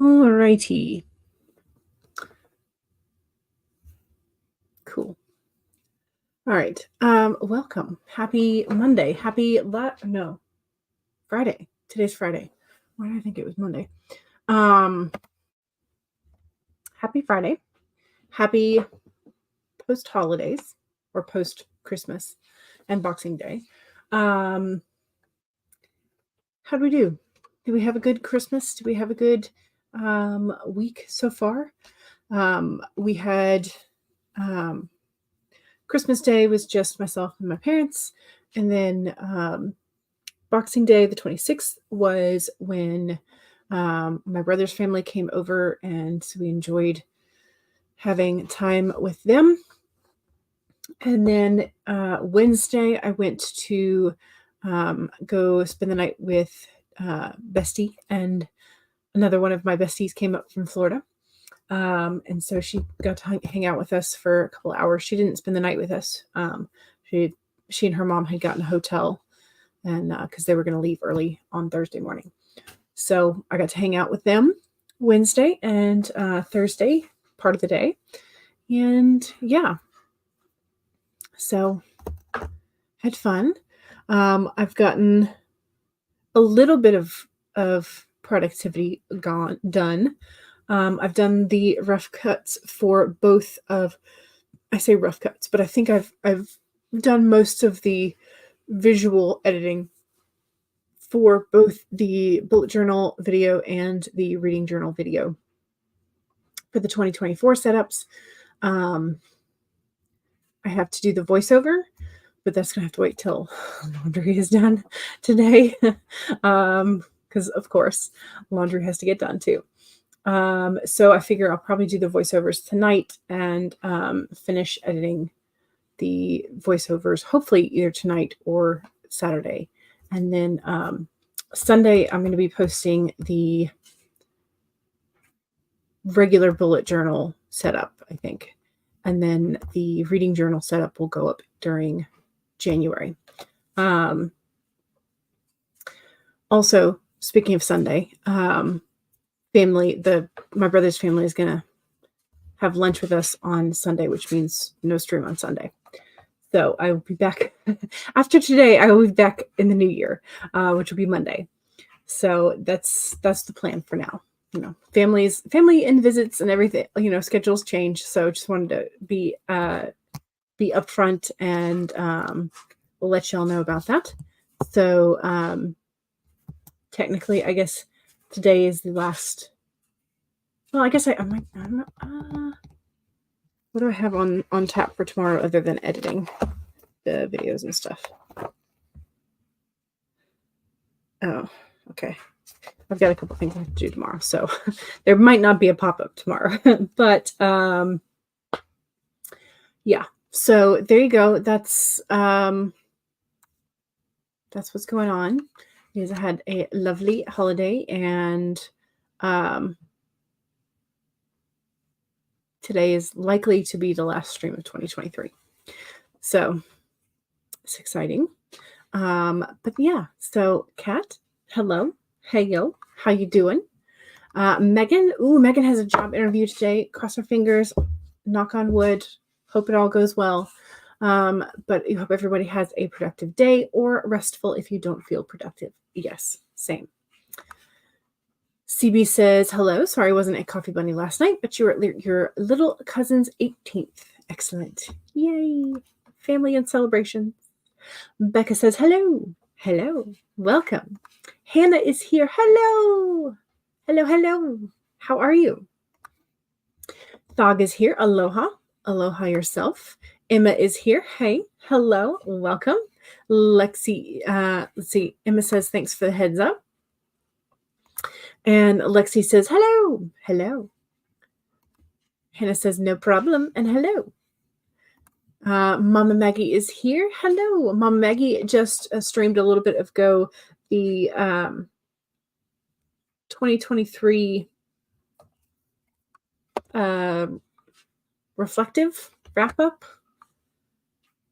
All righty. Cool. All right. Welcome. Happy Monday. Friday. Today's Friday. Why did I think it was Monday? Happy Friday. Happy post holidays or post Christmas and Boxing Day. How do we do? Do we have a good Christmas? Do we have a good week so far? We had Christmas Day was just myself and my parents, and then Boxing Day, the 26th, was when my brother's family came over, and so we enjoyed having time with them. And then Wednesday, I went to go spend the night with Bestie, and another one of my besties came up from Florida. And so she got to hang out with us for a couple of hours. She didn't spend the night with us. She and her mom had gotten a hotel, and because they were going to leave early on Thursday morning. So I got to hang out with them Wednesday and Thursday, part of the day. And yeah, so had fun. I've gotten a little bit of productivity done. I've done the rough cuts for both of, I say rough cuts, but I think I've done most of the visual editing for both the bullet journal video and the reading journal video for the 2024 setups. I have to do the voiceover, but that's going to have to wait till laundry is done today. Because of course, laundry has to get done too. So I figure I'll probably do the voiceovers tonight and finish editing the voiceovers, hopefully either tonight or Saturday. And then Sunday, I'm going to be posting the regular bullet journal setup, I think. And then the reading journal setup will go up during January. Also, speaking of Sunday, my brother's family is going to have lunch with us on Sunday, which means no stream on Sunday. So I will be back after today. I will be back in the new year, which will be Monday. So that's the plan for now. Family and visits and everything. Schedules change. So just wanted to be upfront and we'll let y'all know about that. So technically, I guess today is the last. Well, I guess I might. What do I have on tap for tomorrow other than editing the videos and stuff? Oh, okay. I've got a couple things I have to do tomorrow, so there might not be a pop-up tomorrow. But yeah. So there you go. That's what's going on. Because I had a lovely holiday, and today is likely to be the last stream of 2023. So it's exciting. But yeah, so Kat, hello. Hey, yo, how you doing? Megan, Megan has a job interview today. Cross our fingers, knock on wood. Hope it all goes well. But I hope everybody has a productive day, or restful if you don't feel productive. Yes, same. CB says, hello. Sorry I wasn't at Coffee Bunny last night, but you were at your little cousin's 18th. Excellent. Yay. Family and celebration. Becca says, hello. Hello. Welcome. Hannah is here. Hello. Hello, hello. How are you? Thog is here. Aloha. Aloha yourself. Emma is here. Hey. Hello. Welcome. Lexi, let's see. Emma says, thanks for the heads up. And Lexi says, hello. Hello. Hannah says, no problem. And hello. Mama Maggie is here. Hello. Mama Maggie just streamed a little bit ago the 2023 reflective wrap-up.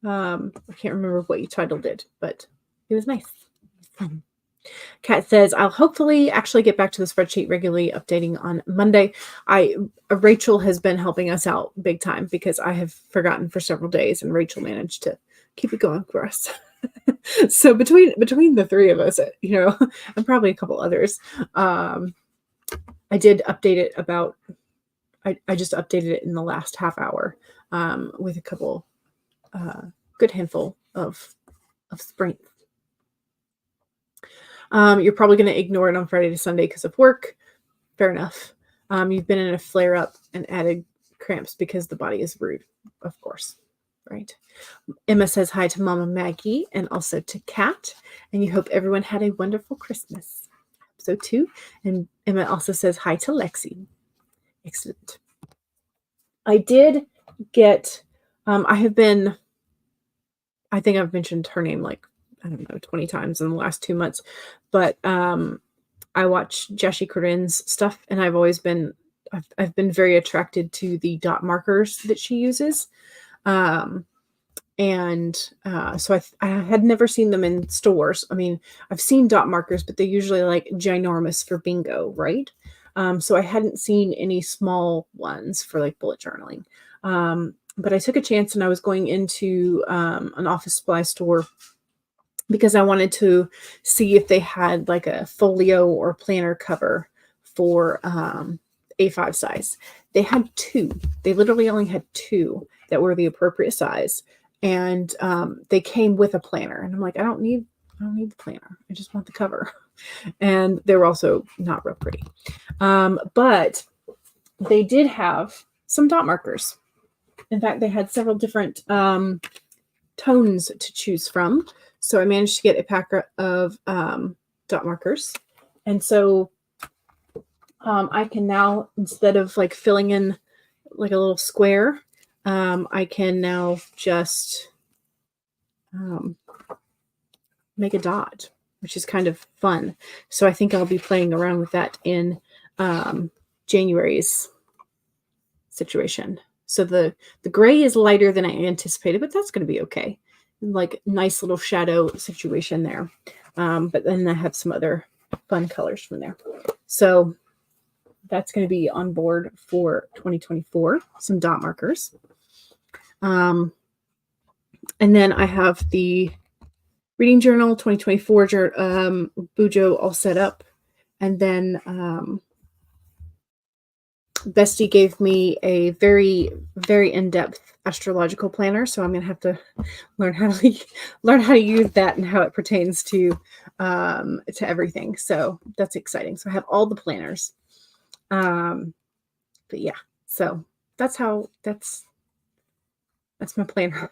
I can't remember what you titled it, but it was nice. It was fun. Kat says, I'll hopefully actually get back to the spreadsheet regularly, updating on Monday. Rachel has been helping us out big time because I have forgotten for several days, and Rachel managed to keep it going for us. So between the three of us, and probably a couple others, I did update it about. I just updated it in the last half hour with a couple good handful of strength. You're probably going to ignore it on Friday to Sunday because of work. Fair enough. You've been in a flare-up and added cramps because the body is rude, of course, right? Emma says hi to Mama Maggie and also to Kat, and you hope everyone had a wonderful Christmas. So too. And Emma also says hi to Lexi. Excellent. I did get, I think I've mentioned her name like, I don't know, 20 times in the last 2 months, but I watch Jashi Corinne's stuff, and I've been very attracted to the dot markers that she uses. So I had never seen them in stores. I mean, I've seen dot markers, but they're usually like ginormous for bingo, right? So I hadn't seen any small ones for like bullet journaling. But I took a chance, and I was going into an office supply store because I wanted to see if they had like a folio or planner cover for A5 size. They had 2. They literally only had 2 that were the appropriate size. And they came with a planner. And I'm like, I don't need the planner. I just want the cover. And they were also not real pretty. But they did have some dot markers. In fact, they had several different tones to choose from. So I managed to get a pack of dot markers. And so I can now, instead of like filling in like a little square, I can now just make a dot, which is kind of fun. So I think I'll be playing around with that in January's situation. So the gray is lighter than I anticipated, but that's going to be okay. Like nice little shadow situation there. But then I have some other fun colors from there. So that's going to be on board for 2024, some dot markers. And then I have the reading journal 2024 Bujo all set up. And then Bestie gave me a very, very in-depth astrological planner, so I'm going to have to learn how to use that and how it pertains to everything. So that's exciting. So I have all the planners. But yeah, so that's my planner,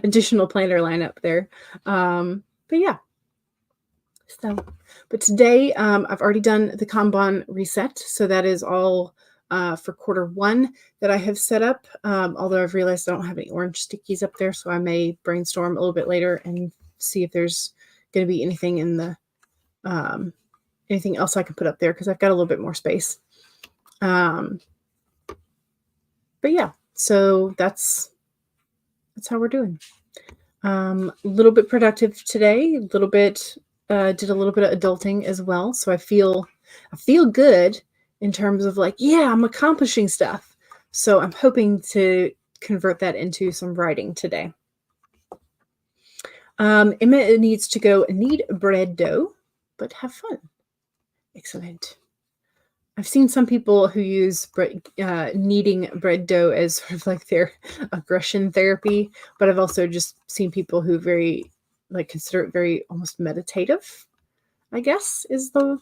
additional planner lineup there. But yeah. So, but today I've already done the Kanban reset, so that is all for quarter 1 that I have set up. Although I've realized I don't have any orange stickies up there, so I may brainstorm a little bit later and see if there's going to be anything in the anything else I can put up there, because I've got a little bit more space. But yeah, so that's how we're doing. A little bit productive today, a little bit. Did a little bit of adulting as well. So I feel good in terms of like, yeah, I'm accomplishing stuff. So I'm hoping to convert that into some writing today. Emma needs to go knead bread dough, but have fun. Excellent. I've seen some people who use kneading bread dough as sort of like their aggression therapy, but I've also just seen people who consider it very almost meditative, I guess is that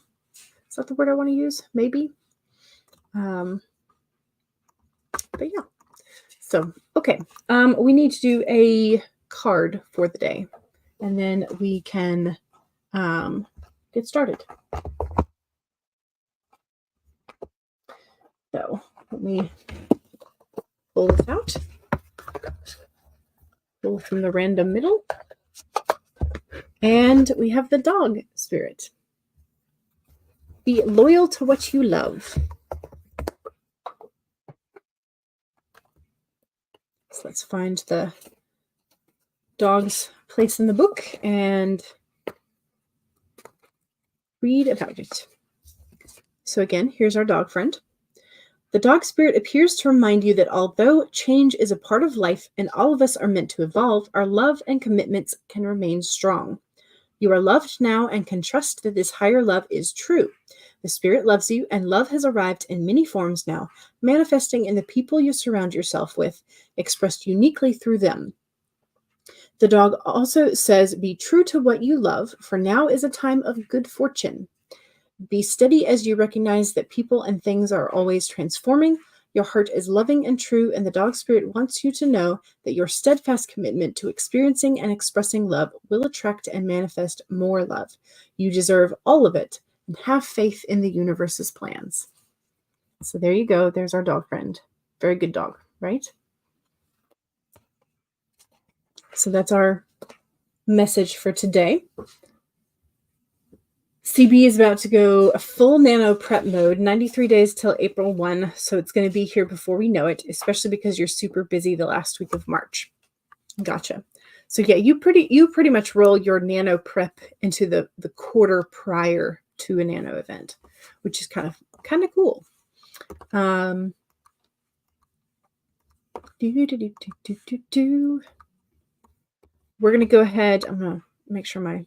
the word I want to use? Maybe. But yeah. So, okay. We need to do a card for the day, and then we can get started. So let me pull this out. Pull from the random middle. And we have the dog spirit. Be loyal to what you love. So let's find the dog's place in the book and read about it. So again, here's our dog friend. The dog spirit appears to remind you that although change is a part of life and all of us are meant to evolve, our love and commitments can remain strong. You are loved now and can trust that this higher love is true. The Spirit loves you, and love has arrived in many forms now, manifesting in the people you surround yourself with, expressed uniquely through them. The dog also says, be true to what you love, for now is a time of good fortune. Be steady as you recognize that people and things are always transforming. Your heart is loving and true, and the dog spirit wants you to know that your steadfast commitment to experiencing and expressing love will attract and manifest more love. You deserve all of it, and have faith in the universe's plans. So there you go. There's our dog friend. Very good dog, right? So that's our message for today. CB is about to go a full nano prep mode, 93 days till April 1. So it's going to be here before we know it, especially because you're super busy the last week of March. Gotcha. So yeah, you pretty much roll your nano prep into the quarter prior to a nano event, which is kind of cool. We're going to go ahead. I'm going to make sure my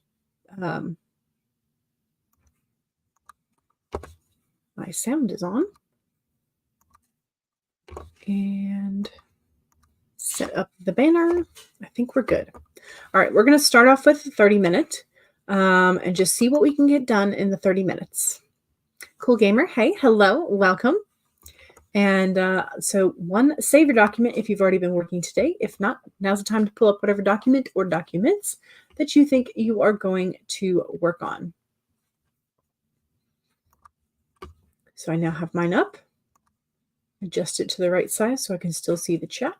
my sound is on. And set up the banner. I think we're good. All right, we're going to start off with 30 minutes and just see what we can get done in the 30 minutes. Cool Gamer, hey, hello, welcome. And so one, save your document if you've already been working today. If not, now's the time to pull up whatever document or documents that you think you are going to work on. So I now have mine up. Adjust it to the right size so I can still see the chat.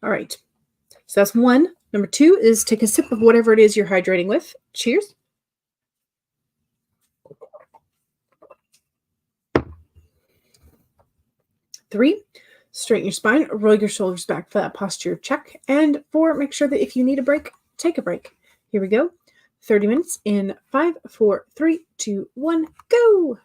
All right. So that's one. Number two is take a sip of whatever it is you're hydrating with. Cheers. Three, straighten your spine, roll your shoulders back for that posture check. And four, make sure that if you need a break, take a break. Here we go. 30 minutes in 5, 4, 3, 2, 1, go.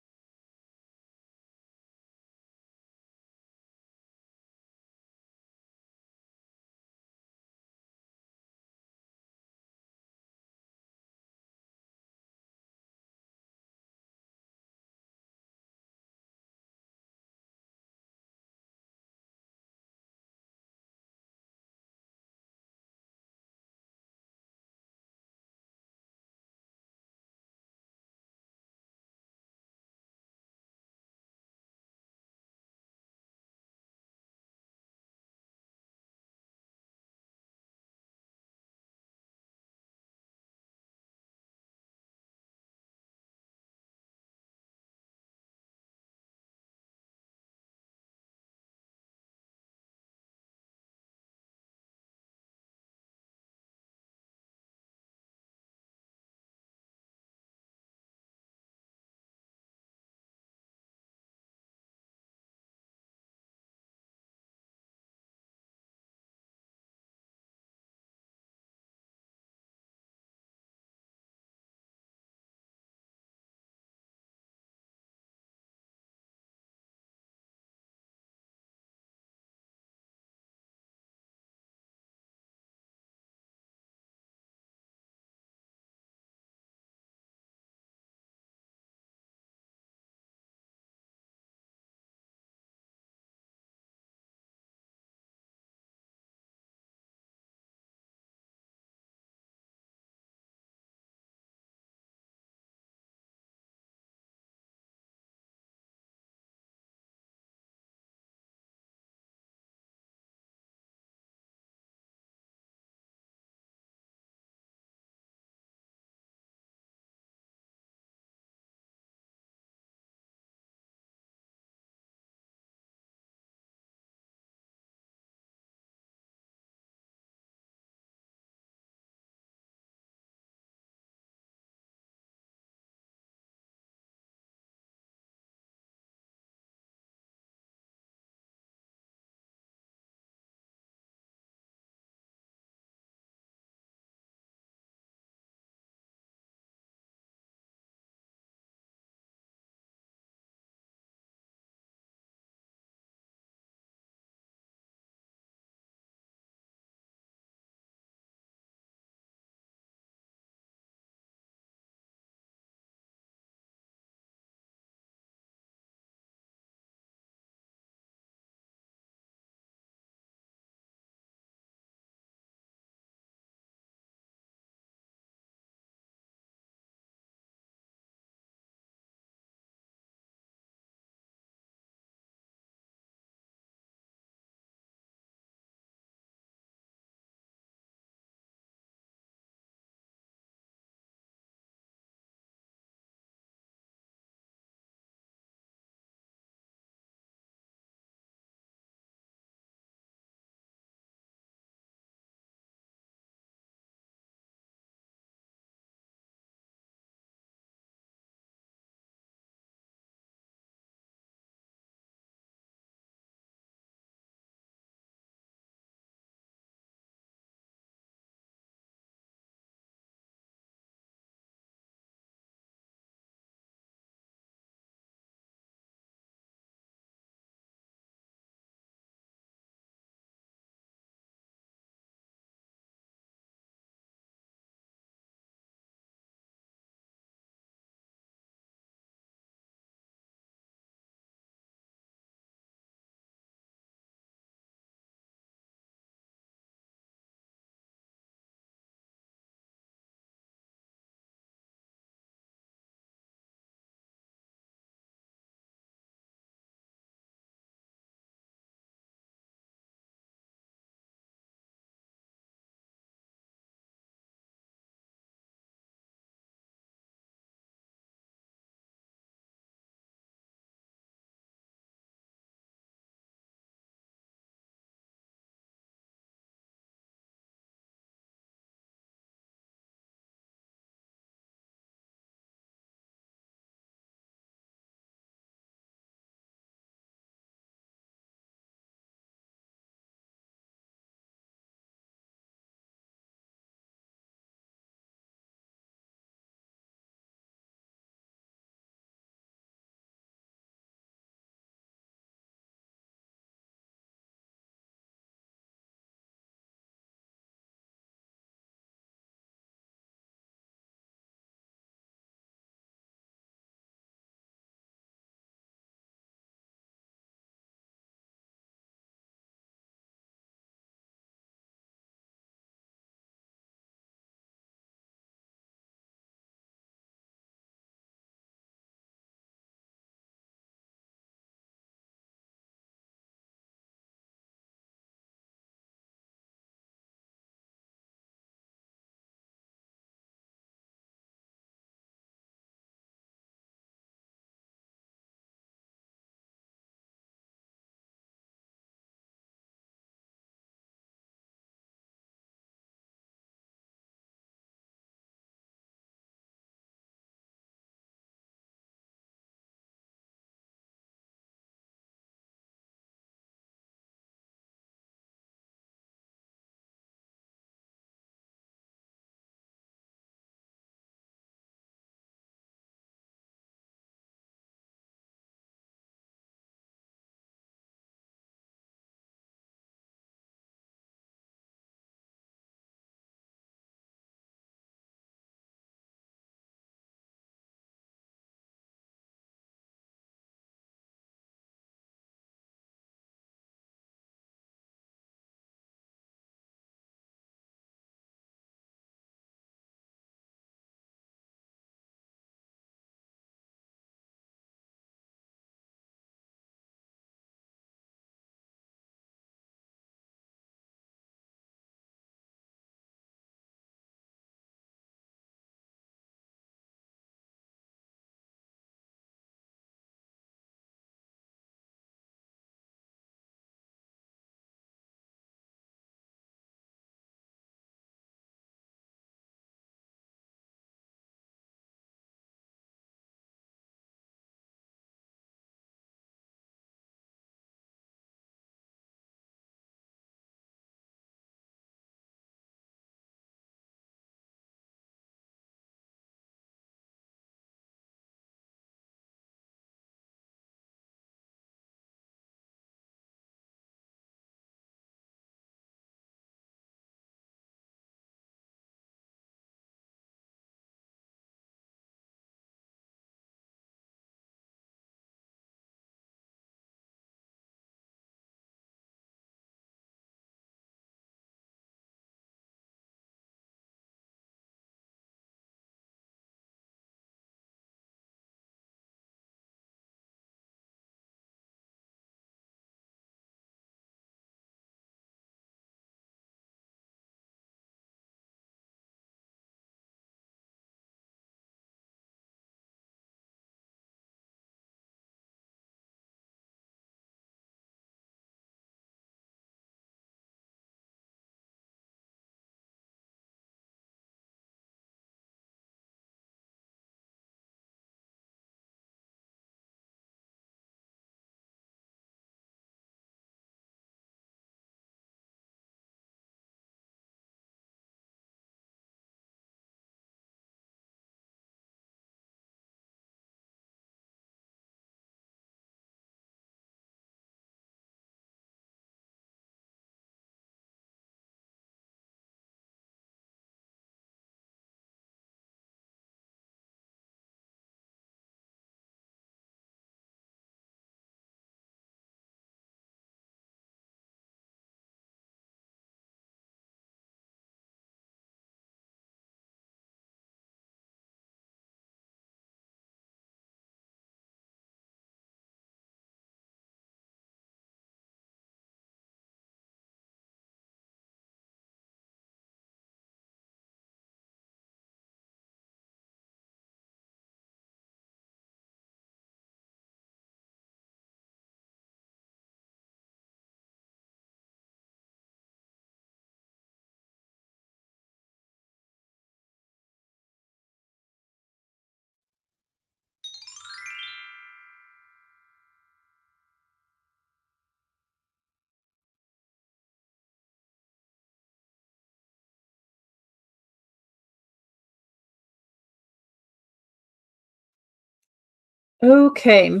Okay.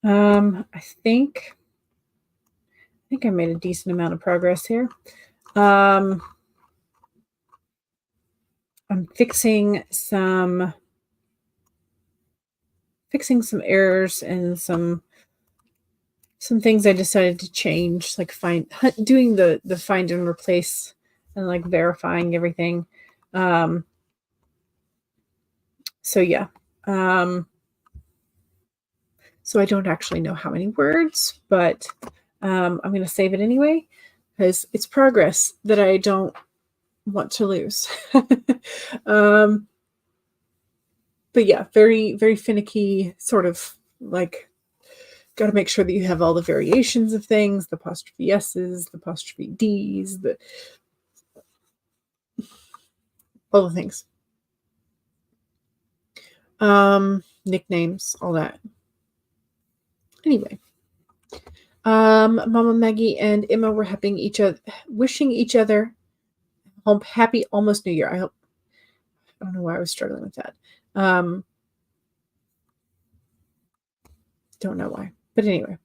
I think I made a decent amount of progress here. Um, I'm fixing some errors and some things I decided to change, like doing the find and replace and like verifying everything. Um, so yeah. Um, so I don't actually know how many words, but I'm going to save it anyway because it's progress that I don't want to lose. um, but yeah, very, very finicky, sort of like got to make sure that you have all the variations of things, the apostrophe S's, the apostrophe D's, all the things. Nicknames, all that. Anyway, Mama Maggie and Emma were wishing each other happy almost New Year. I don't know why I was struggling with that. Don't know why, but anyway.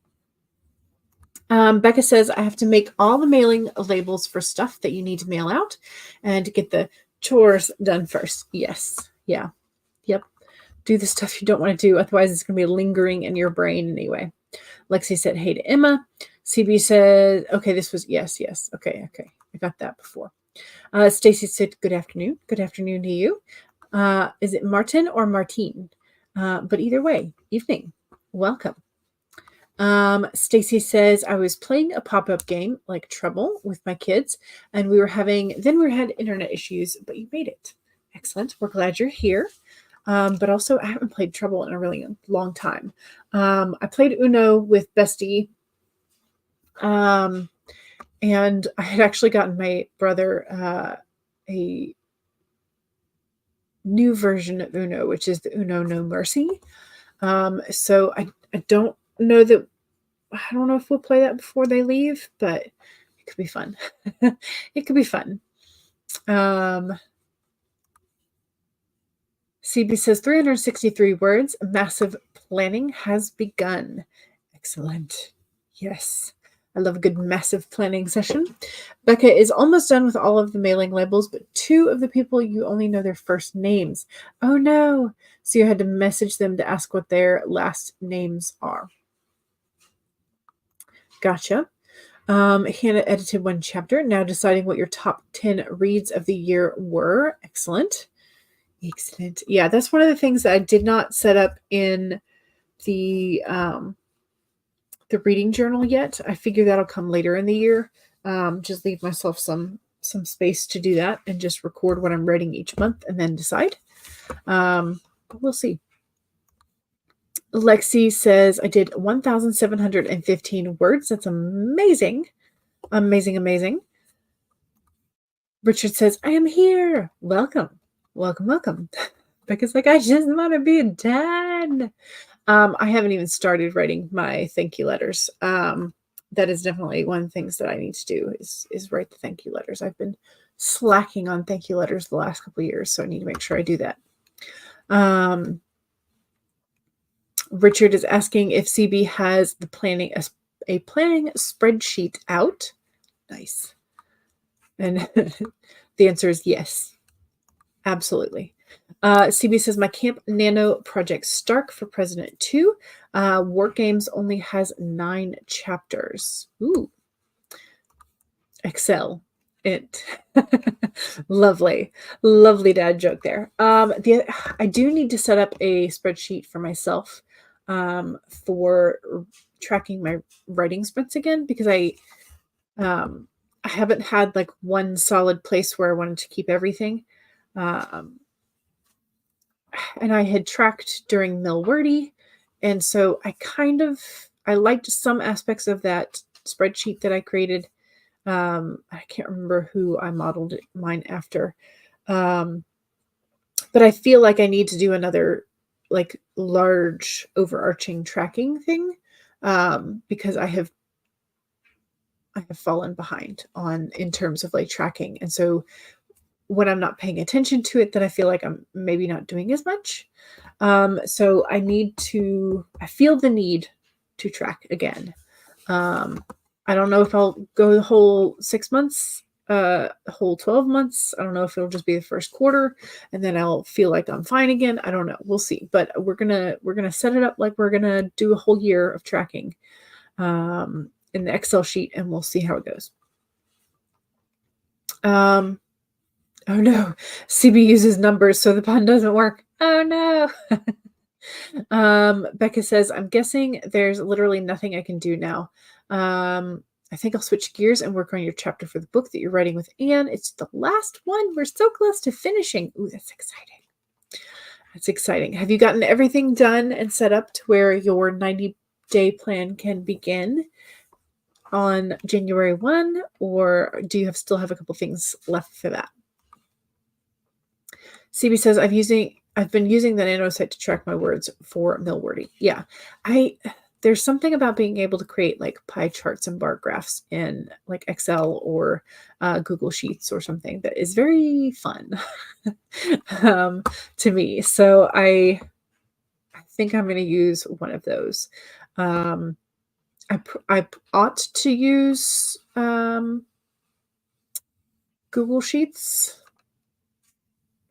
Becca says, I have to make all the mailing labels for stuff that you need to mail out and to get the chores done first. Yes. Yeah. Yep. Do the stuff you don't want to do. Otherwise, it's going to be lingering in your brain anyway. Lexi said, hey to Emma. CB said, okay, this was yes. Okay. I got that before. Stacy said, good afternoon. Good afternoon to you. Is it Martin or Martine? But either way, evening. Welcome. Stacy says, I was playing a pop-up game like Trouble with my kids, and we had internet issues, but you made it. Excellent. We're glad you're here. But also I haven't played Trouble in a really long time. I played Uno with Bestie. And I had actually gotten my brother a new version of Uno, which is the Uno No Mercy. So I don't know that I don't know if we'll play that before they leave, but it could be fun. It could be fun. CB says 363 words. Massive planning has begun. Excellent. Yes. I love a good massive planning session. Becca is almost done with all of the mailing labels, but 2 of the people you only know their first names. Oh no. So you had to message them to ask what their last names are. Gotcha. Hannah edited 1 chapter, now deciding what your top 10 reads of the year were. Excellent. Excellent. Yeah, that's one of the things that I did not set up in the reading journal yet. I figure that'll come later in the year. Just leave myself some space to do that and just record what I'm writing each month and then decide. But we'll see. Lexi says I did 1,715 words. That's amazing. Amazing. Richard says, I am here. Welcome. Becca's like, I just want to be done. I haven't even started writing my thank you letters. That is definitely one of the things that I need to do is write the thank you letters. I've been slacking on thank you letters the last couple of years, so I need to make sure I do that. Richard is asking if CB has a planning spreadsheet out. Nice. And the answer is yes. Absolutely. CB says, my Camp Nano Project Stark for President 2. War Games only has 9 chapters. Ooh. Excel. It. Lovely dad joke there. I do need to set up a spreadsheet for myself for tracking my writing sprints again, because I haven't had like one solid place where I wanted to keep everything. And I had tracked during Millwordy, and so I liked some aspects of that spreadsheet that I created. I can't remember who I modeled mine after, but I feel like I need to do another like large overarching tracking thing, because I have fallen behind in terms of like tracking, and so when I'm not paying attention to it, then I feel like I'm maybe not doing as much. So I feel the need to track again. I don't know if I'll go the whole 6 months, the whole 12 months. I don't know if it'll just be the first quarter and then I'll feel like I'm fine again. I don't know. We'll see. But we're gonna set it up like we're gonna do a whole year of tracking in the Excel sheet, and we'll see how it goes. Oh no, CB uses numbers, so the pun doesn't work. Oh no. Becca says, I'm guessing there's literally nothing I can do now. I think I'll switch gears and work on your chapter for the book that you're writing with Anne. It's the last one. We're so close to finishing. Ooh, that's exciting. That's exciting. Have you gotten everything done and set up to where your 90-day plan can begin on January 1, or do you still have a couple things left for that? CB says, I've been using the nano site to track my words for mill wording. Yeah, there's something about being able to create like pie charts and bar graphs in like Excel or Google Sheets or something that is very fun to me. So I think I'm going to use one of those. I ought to use Google Sheets.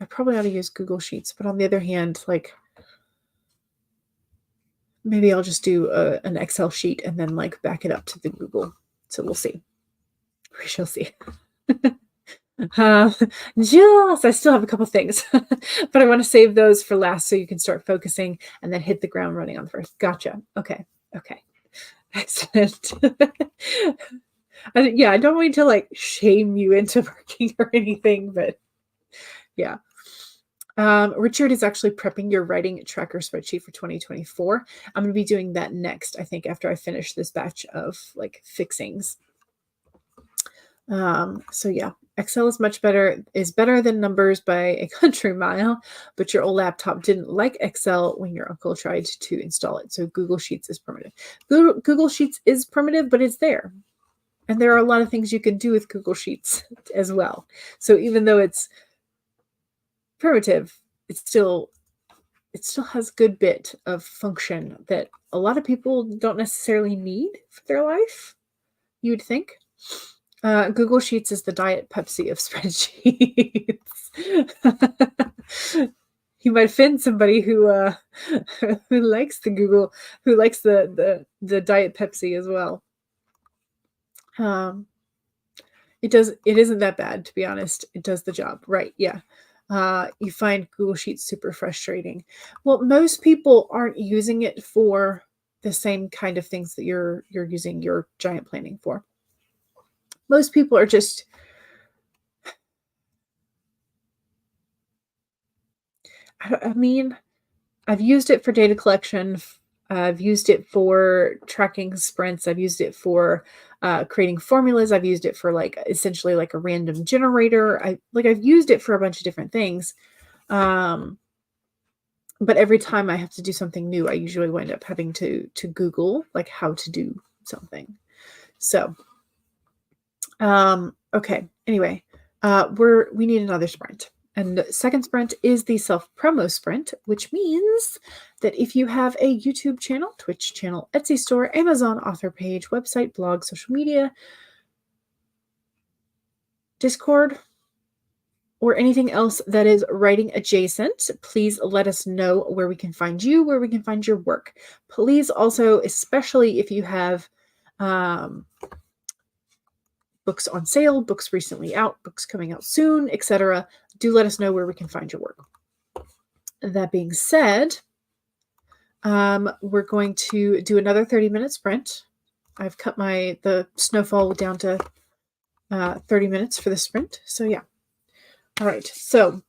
I probably ought to use Google Sheets, but on the other hand, like maybe I'll just do an Excel sheet and then like back it up to the Google. So we'll see. We shall see. Just, I still have a couple things, but I want to save those for last so you can start focusing and then hit the ground running on the first. Gotcha. Okay. Excellent. I don't want to like shame you into working or anything, but yeah. Richard is actually prepping your writing tracker spreadsheet for 2024. I'm going to be doing that next, I think, after I finish this batch of like fixings. So yeah, Excel is better than numbers by a country mile, but your old laptop didn't like Excel when your uncle tried to install it. So Google Sheets is primitive. Google Sheets is primitive, but it's there. And there are a lot of things you can do with Google Sheets as well. So even though it's primitive, it still has good bit of function that a lot of people don't necessarily need for their life, you would think. Google Sheets is the Diet Pepsi of spreadsheets. You might offend somebody who likes the Diet Pepsi as well. It isn't that bad, to be honest. It does the job, right? Yeah. You find Google Sheets super frustrating. Well, most people aren't using it for the same kind of things that you're using your giant planning for. Most people are just I've used it for data collection. I've used it for tracking sprints. I've used it for creating formulas. I've used it for like essentially like a random generator. I've used it for a bunch of different things. But every time I have to do something new, I usually wind up having to Google like how to do something. So, okay. Anyway, we need another sprint. And the second sprint is the self-promo sprint, which means that if you have a YouTube channel, Twitch channel, Etsy store, Amazon author page, website, blog, social media, Discord, or anything else that is writing adjacent, please let us know where we can find you, where we can find your work. Please also, especially if you have books on sale, books recently out, books coming out soon, etc., do let us know where we can find your work. That being said, we're going to do another 30-minute sprint. I've cut the snowfall down to 30 minutes for the sprint. So yeah. All right. So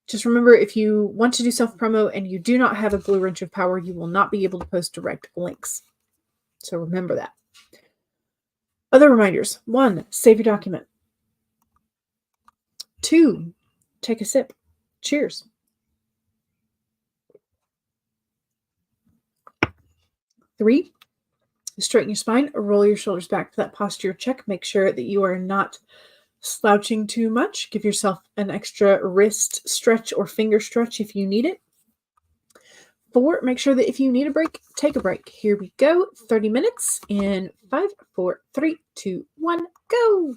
just remember, if you want to do self-promo and you do not have a blue wrench of power, you will not be able to post direct links. So remember that. Other reminders. 1, save your document. 2, take a sip. Cheers. 3, straighten your spine, roll your shoulders back to that posture check. Make sure that you are not slouching too much. Give yourself an extra wrist stretch or finger stretch if you need it. 4, make sure that if you need a break, take a break. Here we go. 30 minutes in 5, 4, 3, 2, 1, go.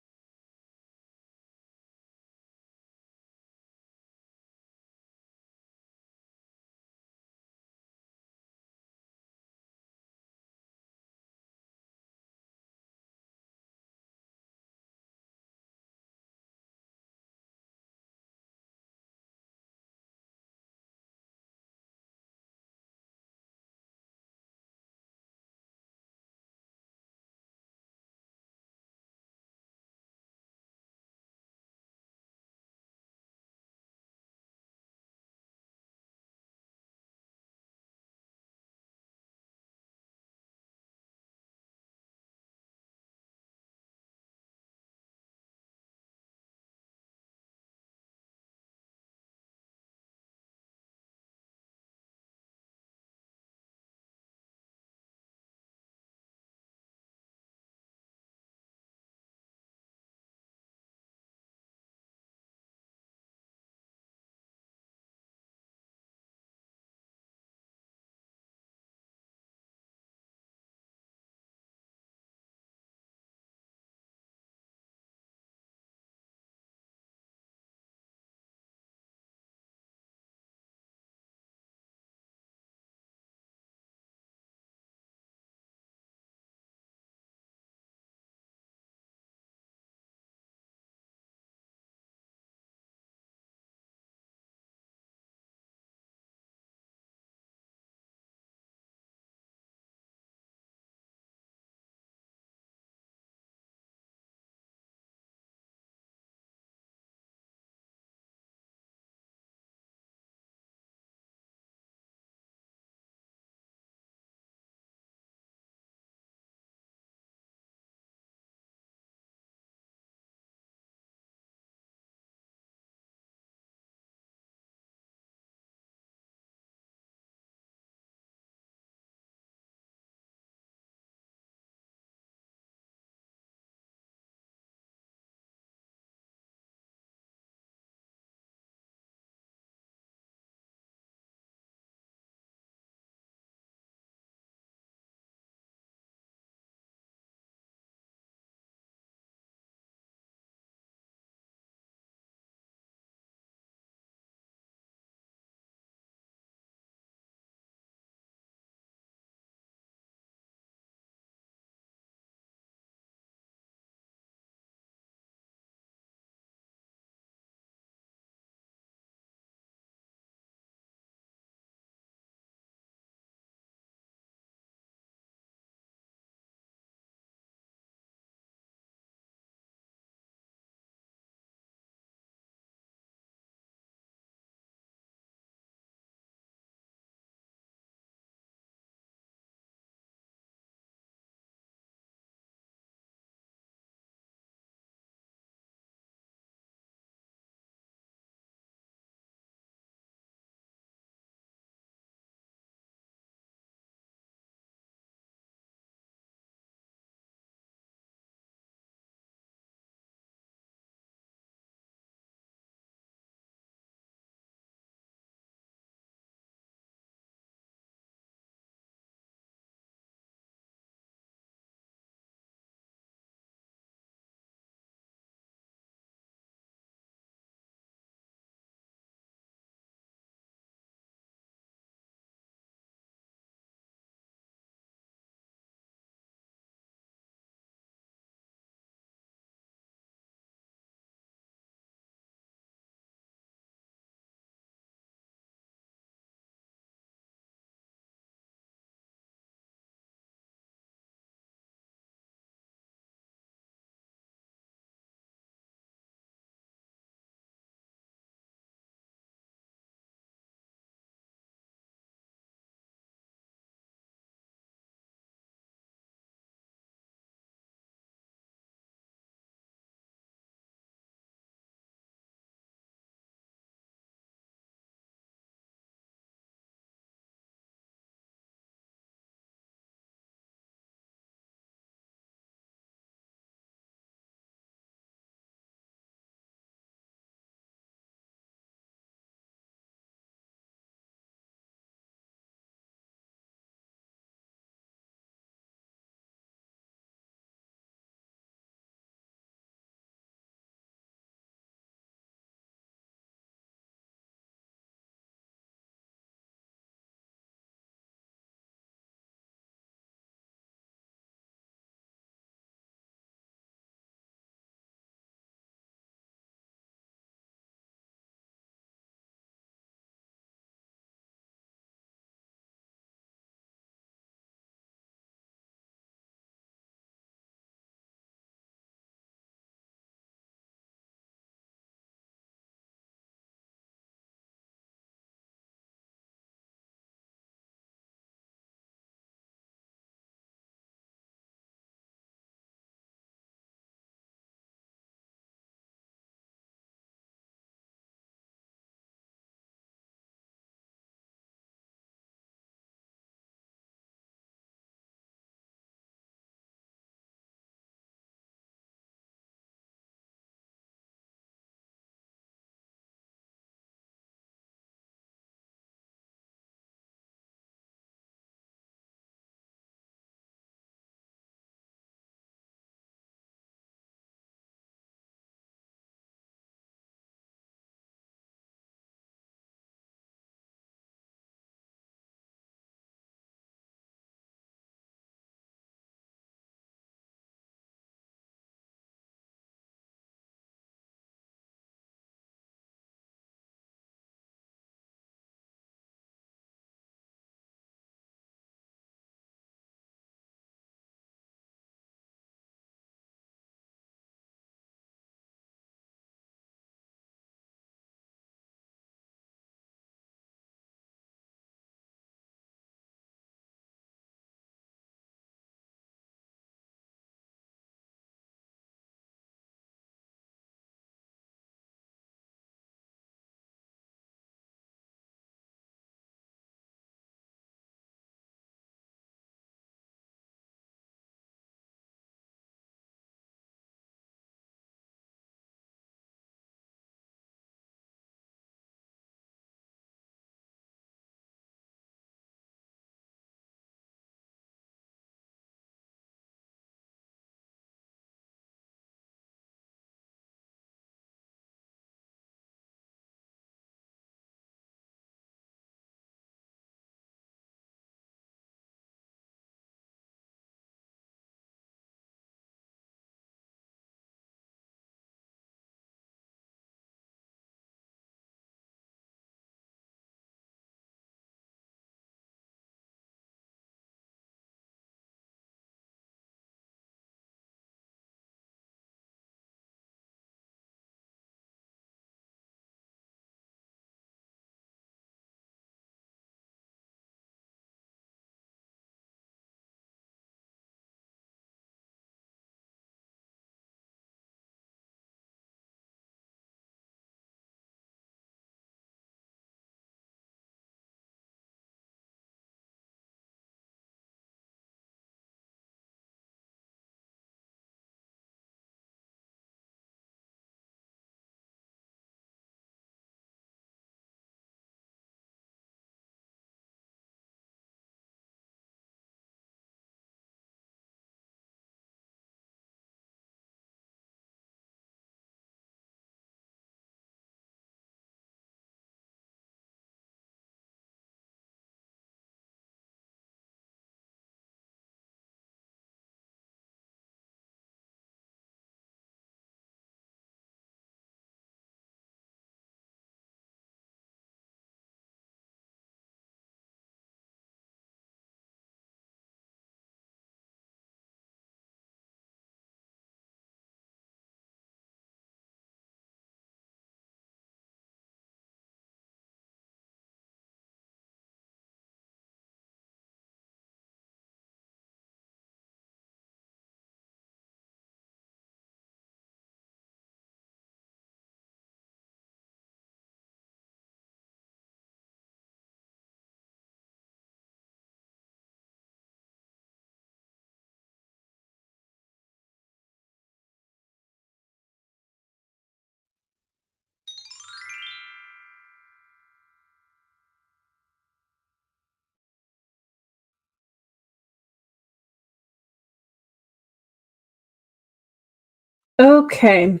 Okay.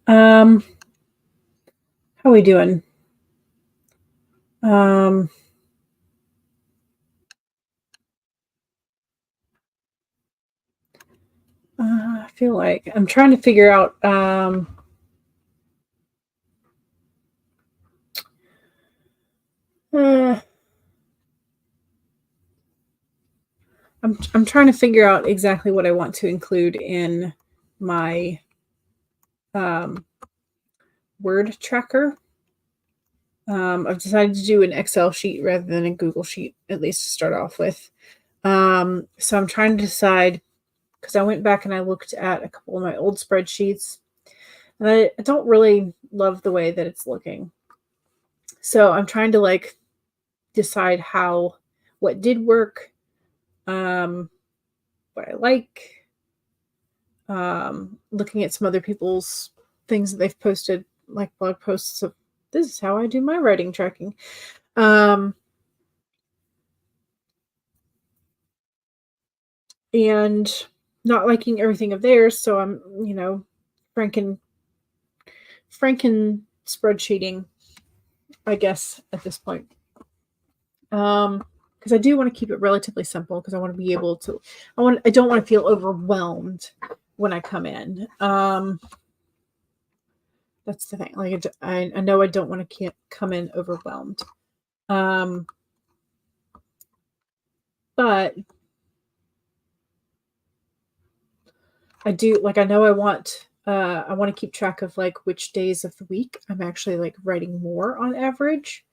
Um, how we doing? Um, I feel like I'm trying to figure out. Uh, I'm trying to figure out exactly what I want to include in my um, word tracker. I've decided to do an Excel sheet rather than a Google sheet, at least to start off with. So I'm trying to decide because I went back and I looked at a couple of my old spreadsheets, and I don't really love the way that it's looking. So I'm trying to like decide what did work, um, what I like, looking at some other people's things that they've posted, like blog posts of this is how I do my writing tracking. Um, and not liking everything of theirs. So I'm, franken spreadsheeting, I guess, at this point. Because I do want to keep it relatively simple because I want to be able to I don't want to feel overwhelmed when I come in. That's the thing. Like I know I don't want to come in overwhelmed. Um, but I do like I know I want to keep track of like which days of the week I'm actually like writing more on average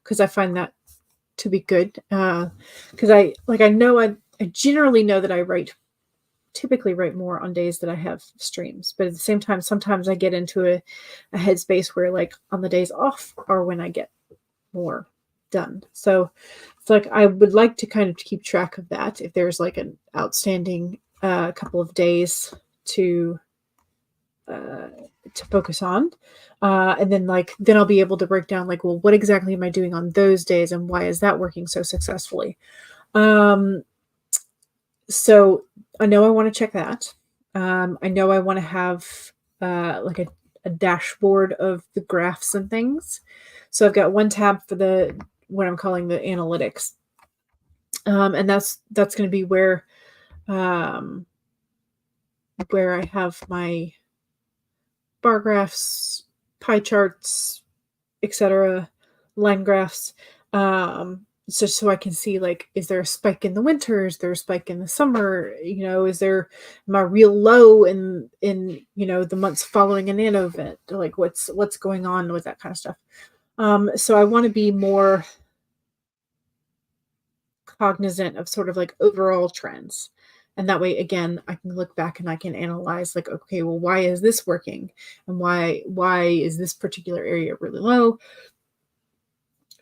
because I find that to be good. Because I generally know that I typically write more on days that I have streams. But at the same time, sometimes I get into a headspace where like on the days off are when I get more done. So it's like I would like to kind of keep track of that if there's like an outstanding couple of days to uh, to focus on. And then I'll be able to break down like, well, what exactly am I doing on those days and why is that working so successfully? Um, so I know I want to check that. I know I want to have like a dashboard of the graphs and things. So I've got one tab for the what I'm calling the analytics, and that's going to be um, where I have my bar graphs, pie charts, etc., line graphs. So I can see like, is there a spike in the winter? Is there a spike in the summer? Is there am I real low in the months following a nano event? Like what's going on with that kind of stuff. So I want to be more cognizant of sort of like overall trends. And that way, again, I can look back and I can analyze like, okay, well, why is this working? And why is this particular area really low?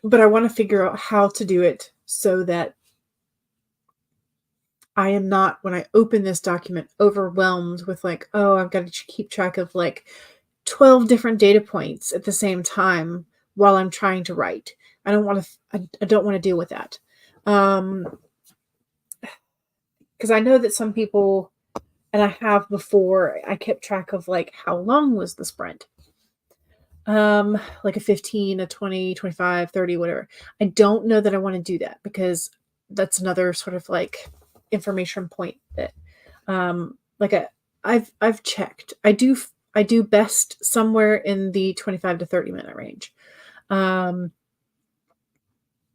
But I want to figure out how to do it so that I am not, when I open this document, overwhelmed with like, oh, I've got to keep track of like 12 different data points at the same time while I'm trying to write. I don't want to deal with that. Because I know that some people, and I have before, I kept track of like how long was the sprint. Like a 15, a 20, 25, 30, whatever. I don't know that I want to do that because that's another sort of like information point that like I've checked. I do best somewhere in the 25 to 30 minute range. Um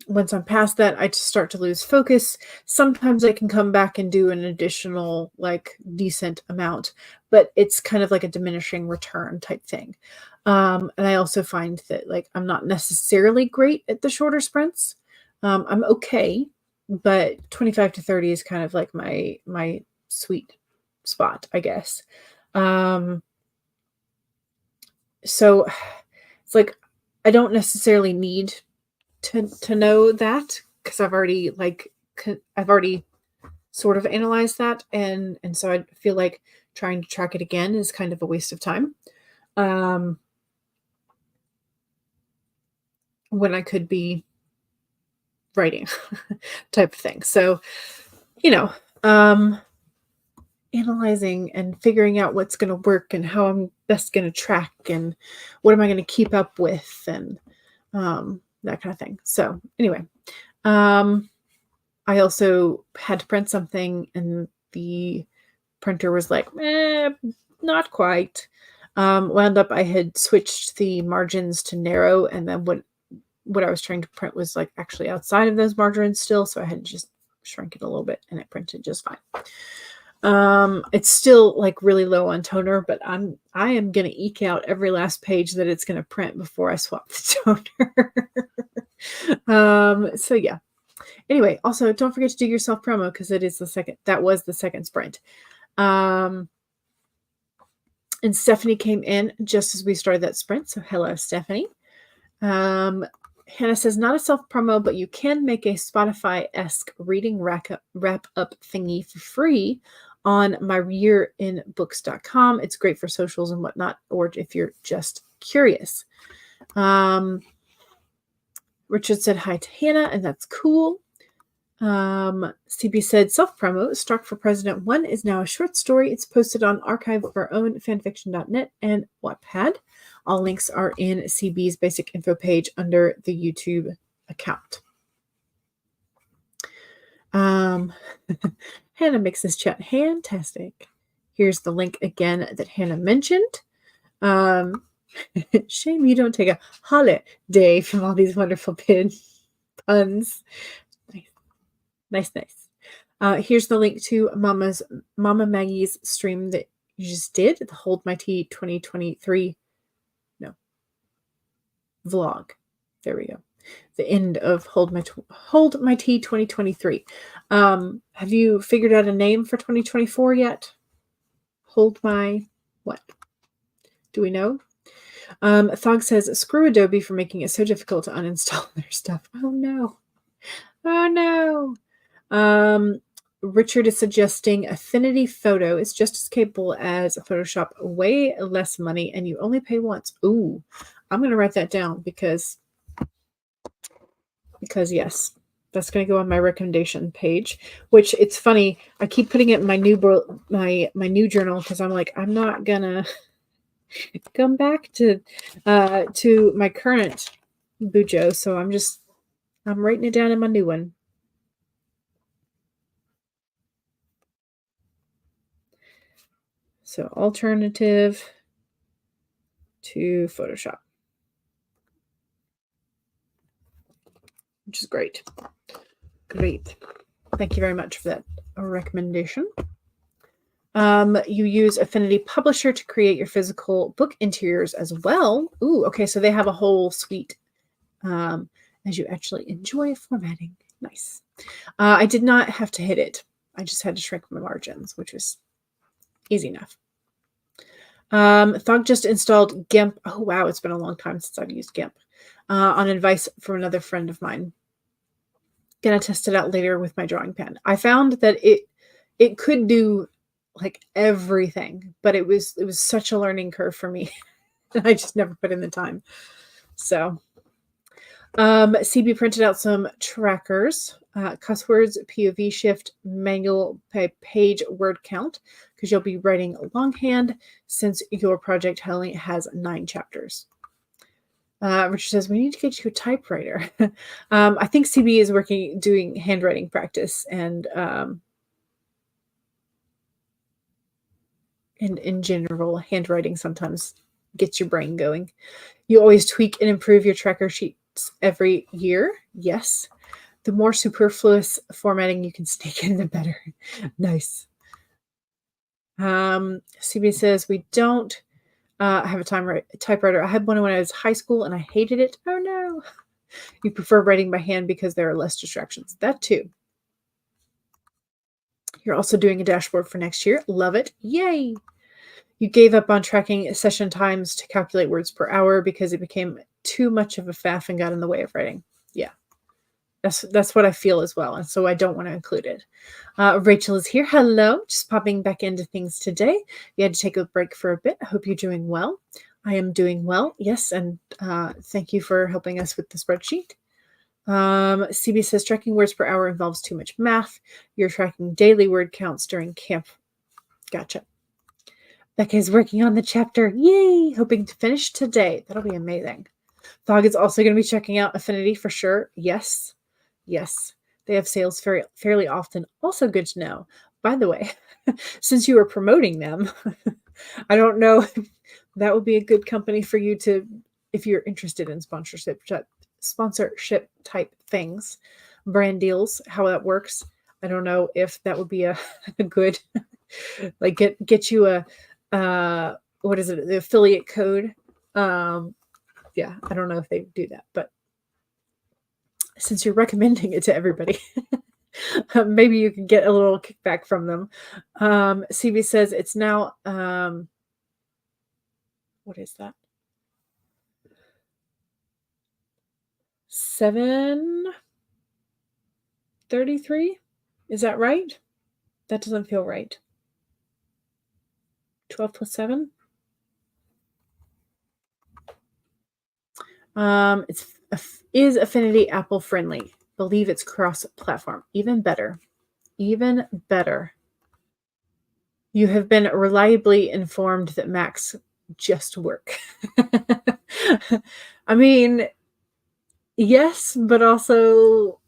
Once I'm past that, I just start to lose focus. Sometimes I can come back and do an additional, like, decent amount, but it's kind of like a diminishing return type thing. And I also find that, like, I'm not necessarily great at the shorter sprints. I'm okay, but 25 to 30 is kind of like my sweet spot, I guess. Um, so it's like I don't necessarily need to know that because I've already sort of analyzed that and so I feel like trying to track it again is kind of a waste of time um when I could be writing type of thing. So you know um analyzing and figuring out what's going to work and how I'm best going to track and what am I going to keep up with and that kind of thing. So anyway, I also had to print something and the printer was like, not quite. Wound up, I had switched the margins to narrow, and then what I was trying to print was like actually outside of those margins still, so I had to just shrink it a little bit, and it printed just fine. It's still like really low on toner, but I am gonna eke out every last page that it's gonna print before I swap the toner. So yeah. Anyway, also don't forget to do your self promo because that was the second sprint. And Stephanie came in just as we started that sprint. So hello, Stephanie. Hannah says, not a self-promo, but you can make a Spotify-esque reading wrap-up thingy for free on myyearinbooks.com. It's great for socials and whatnot, or if you're just curious. Richard said hi to Hannah, and that's cool. CB said, self-promo, Struck for President 1 is now a short story. It's posted on Archive of Our Own, fanfiction.net, and Wattpad. All links are in CB's basic info page under the YouTube account. Hannah makes this chat fantastic. Here's the link again that Hannah mentioned. Shame you don't take a holiday from all these wonderful puns. Nice. Here's the link to Mama Maggie's stream that you just did, the Hold My Tea 2023 vlog. There we go. The end of Hold My Tea 2023. Have you figured out a name for 2024 yet? Hold my what? Do we know? Thog says, screw Adobe for making it so difficult to uninstall their stuff. Oh no. Richard is suggesting Affinity Photo is just as capable as Photoshop, way less money, and you only pay once. Ooh, I'm going to write that down because yes, that's going to go on my recommendation page, which it's funny. I keep putting it in my new journal because I'm like, I'm not going to come back to my current Bujo. So I'm writing it down in my new one. So alternative to Photoshop, which is great. Thank you very much for that recommendation. You use Affinity Publisher to create your physical book interiors as well. Ooh, okay, so they have a whole suite as you actually enjoy formatting. Nice. I did not have to hit it. I just had to shrink my margins, which was easy enough. Thog just installed GIMP. Oh, wow. It's been a long time since I've used GIMP. On advice from another friend of mine. Gonna test it out later with my drawing pen. I found that it could do like everything, but it was such a learning curve for me. I just never put in the time. So CB printed out some trackers, cuss words, POV shift, manual page word count, because you'll be writing longhand since your project only has 9 chapters. Richard says, we need to get you a typewriter. I think CB is doing handwriting practice, and in general, handwriting sometimes gets your brain going. You always tweak and improve your tracker sheets every year. Yes. The more superfluous formatting you can sneak in, the better. Nice. CB says, we don't have a typewriter. I had one when I was high school and I hated it. Oh no. You prefer writing by hand because there are less distractions. That too. You're also doing a dashboard for next year. Love it. Yay. You gave up on tracking session times to calculate words per hour because it became too much of a faff and got in the way of writing. Yeah. That's what I feel as well. And so I don't want to include it. Rachel is here. Hello. Just popping back into things today. You had to take a break for a bit. I hope you're doing well. I am doing well. Yes. And thank you for helping us with the spreadsheet. CB says tracking words per hour involves too much math. You're tracking daily word counts during camp Gotcha. Becca's working on the chapter. Yay! Hoping to finish today. That'll be amazing. Thog is also going to be checking out Affinity for sure. Yes. Yes. They have sales fairly often. Also good to know. By the way, since you are promoting them, I don't know if that would be a good company for you to, if you're interested in sponsorship type things, brand deals, how that works. I don't know if that would be a good, like get you a, what is it? The affiliate code. Yeah, I don't know if they do that, but since you're recommending it to everybody, maybe you can get a little kickback from them. CB says it's now, what is that? 7:33? Is that right? That doesn't feel right. 12 plus 7? Is Affinity Apple friendly? Believe it's cross-platform. Even better. Even better. You have been reliably informed that Macs just work. I mean, yes, but also,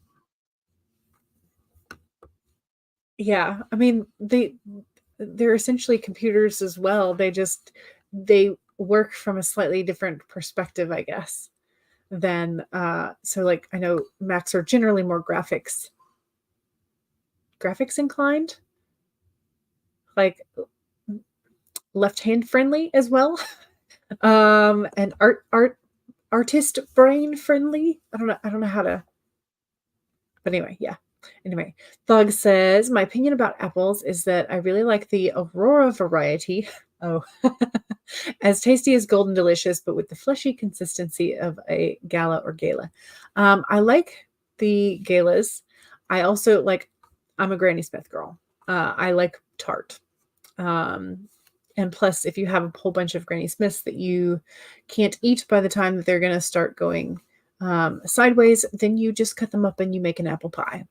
yeah. I mean, they're essentially computers as well. They work from a slightly different perspective, I guess. Than so like I know Macs are generally more graphics inclined, like left hand friendly as well. And artist brain friendly. I don't know how to, but anyway, yeah. Anyway, Thug says, my opinion about apples is that I really like the Aurora variety. Oh, as tasty as Golden Delicious, but with the fleshy consistency of a Gala or Gala. I like the Galas. I also like, I'm a Granny Smith girl. I like tart. And plus, if you have a whole bunch of Granny Smiths that you can't eat by the time that they're going to start going sideways, then you just cut them up and you make an apple pie.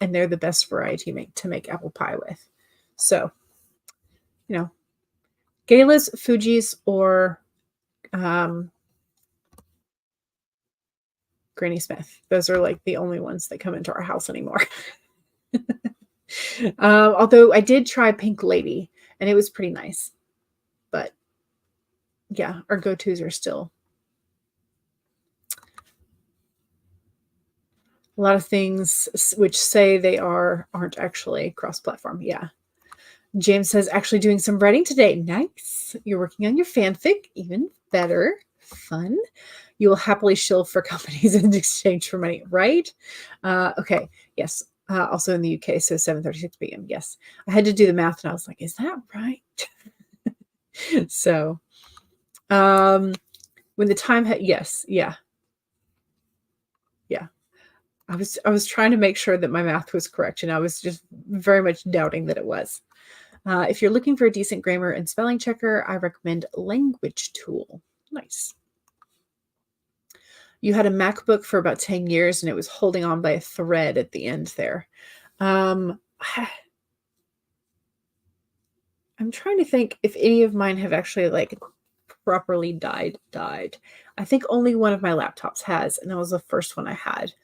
And they're the best variety to make apple pie with. So, Galas, Fuji's, or Granny Smith. Those are like the only ones that come into our house anymore. Although I did try Pink Lady, and it was pretty nice. But yeah, our go-tos are still a lot of things which say they aren't actually cross-platform. Yeah. James says, actually doing some writing today. Nice. You're working on your fanfic. Even better. Fun. You will happily shill for companies in exchange for money, right? Okay. Yes. Also in the UK, so 7:36 p.m. Yes. I had to do the math and I was like, is that right? So when the time had, yes. Yeah. Yeah. I was trying to make sure that my math was correct, and I was just very much doubting that it was. If you're looking for a decent grammar and spelling checker, I recommend Language Tool. Nice. You had a MacBook for about 10 years, and it was holding on by a thread at the end there. I'm trying to think if any of mine have actually like properly died. I think only one of my laptops has, and that was the first one I had.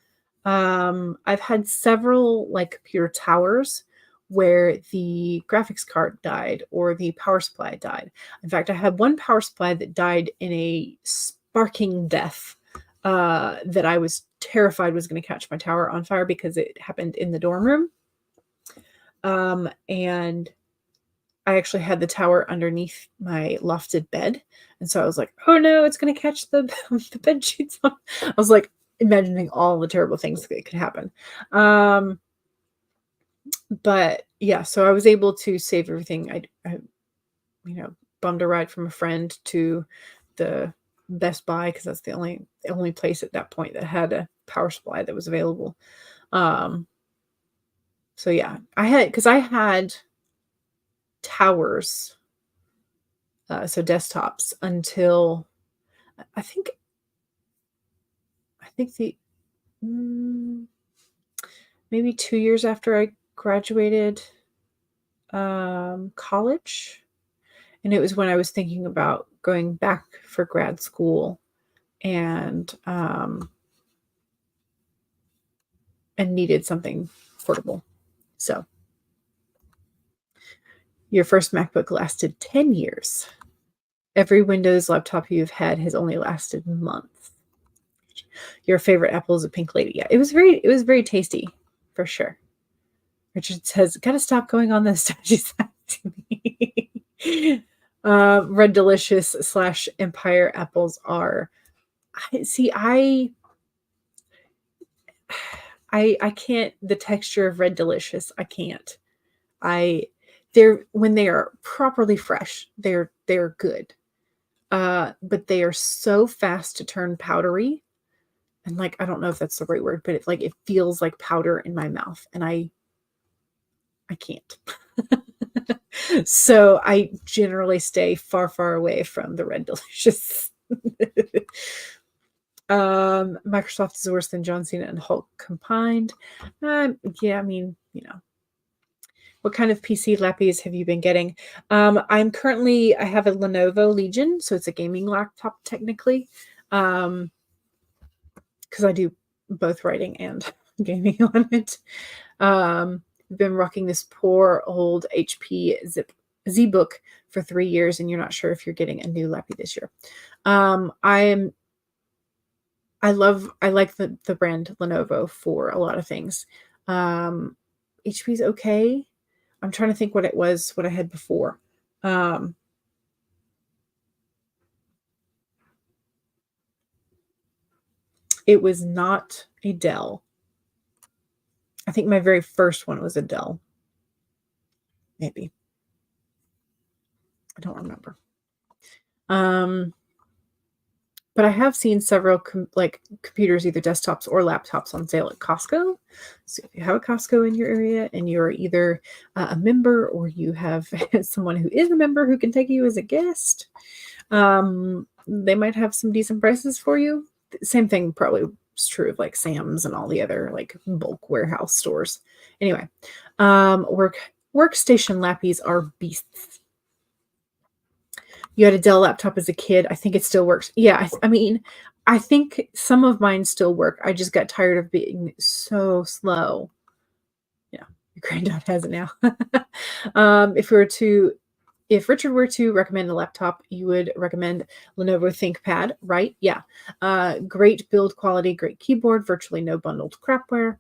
I've had several like computer towers where the graphics card died or the power supply died. In fact, I had one power supply that died in a sparking death that I was terrified was going to catch my tower on fire because it happened in the dorm room. And I actually had the tower underneath my lofted bed. And so I was like, oh no, it's going to catch the bed sheets on. I was like imagining all the terrible things that could happen. But yeah, so I was able to save everything. I bummed a ride from a friend to the Best Buy because that's the only place at that point that had a power supply that was available. So yeah, I had towers, so desktops until I think the maybe 2 years after I graduated college, and it was when I was thinking about going back for grad school and and needed something portable. So your first MacBook lasted 10 years. Every Windows laptop you've had has only lasted months. Your favorite apple is a pink lady. Yeah, it was very tasty for sure. Richard says, "Gotta stop going on this dodgy side to me." Red Delicious slash Empire apples are. I can't. The texture of Red Delicious, I can't. I they're when they are properly fresh, they're good. But they are so fast to turn powdery, and like I don't know if that's the right word, but it feels like powder in my mouth, and I can't. So I generally stay far, far away from the Red Delicious. Microsoft is worse than John Cena and Hulk combined. Yeah, I mean, what kind of PC lappies have you been getting? I have a Lenovo Legion, so it's a gaming laptop technically. Because I do both writing and gaming on it. I've been rocking this poor old HP ZBook for 3 years, and you're not sure if you're getting a new lappy this year. I like the brand Lenovo for a lot of things. HP's okay. I'm trying to think what I had before. It was not a Dell. I think my very first one was a Dell. Maybe. I don't remember. But I have seen several computers, either desktops or laptops, on sale at Costco. So if you have a Costco in your area and you're either a member or you have someone who is a member who can take you as a guest, they might have some decent prices for you. Same thing probably is true of like Sam's and all the other like bulk warehouse stores. Anyway, workstation lappies are beasts. You had a Dell laptop as a kid. I think it still works. Yeah, I mean, I think some of mine still work. I just got tired of being so slow. Yeah, your granddad has it now. If Richard were to recommend a laptop, you would recommend Lenovo ThinkPad, right? Yeah. Great build quality, great keyboard, virtually no bundled crapware.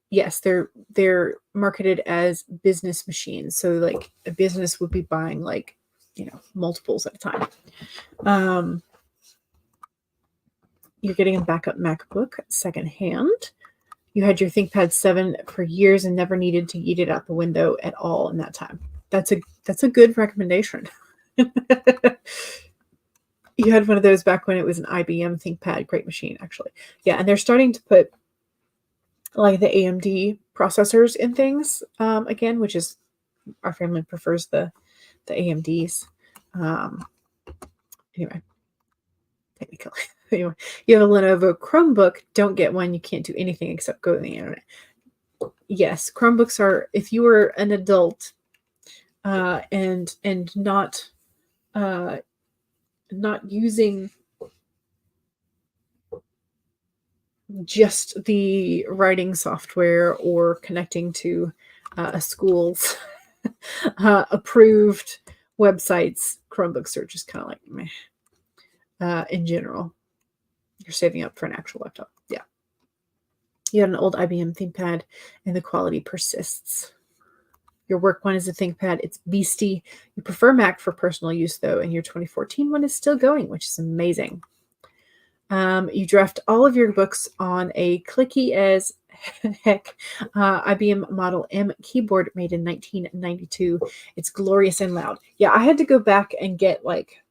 Yes, they're marketed as business machines. So like a business would be buying like multiples at a time. You're getting a backup MacBook secondhand. You had your ThinkPad 7 for years and never needed to eat it out the window at all in that time. That's a good recommendation. You had one of those back when it was an IBM ThinkPad. Great machine, actually. Yeah, and they're starting to put like the AMD processors in things again, which is our family prefers the AMDs. Anyway, technically. Anyway, you have a Lenovo Chromebook. Don't get one. You can't do anything except go to the internet. Yes, Chromebooks are, if you were an adult and not using just the writing software or connecting to a school's approved websites, Chromebooks are just kind of like meh. In general, you're saving up for an actual laptop. Yeah. You had an old IBM ThinkPad and the quality persists. Your work one is a ThinkPad. It's beastie. You prefer Mac for personal use, though, and your 2014 one is still going, which is amazing. You draft all of your books on a clicky as heck IBM Model M keyboard made in 1992. It's glorious and loud. Yeah, I had to go back and get like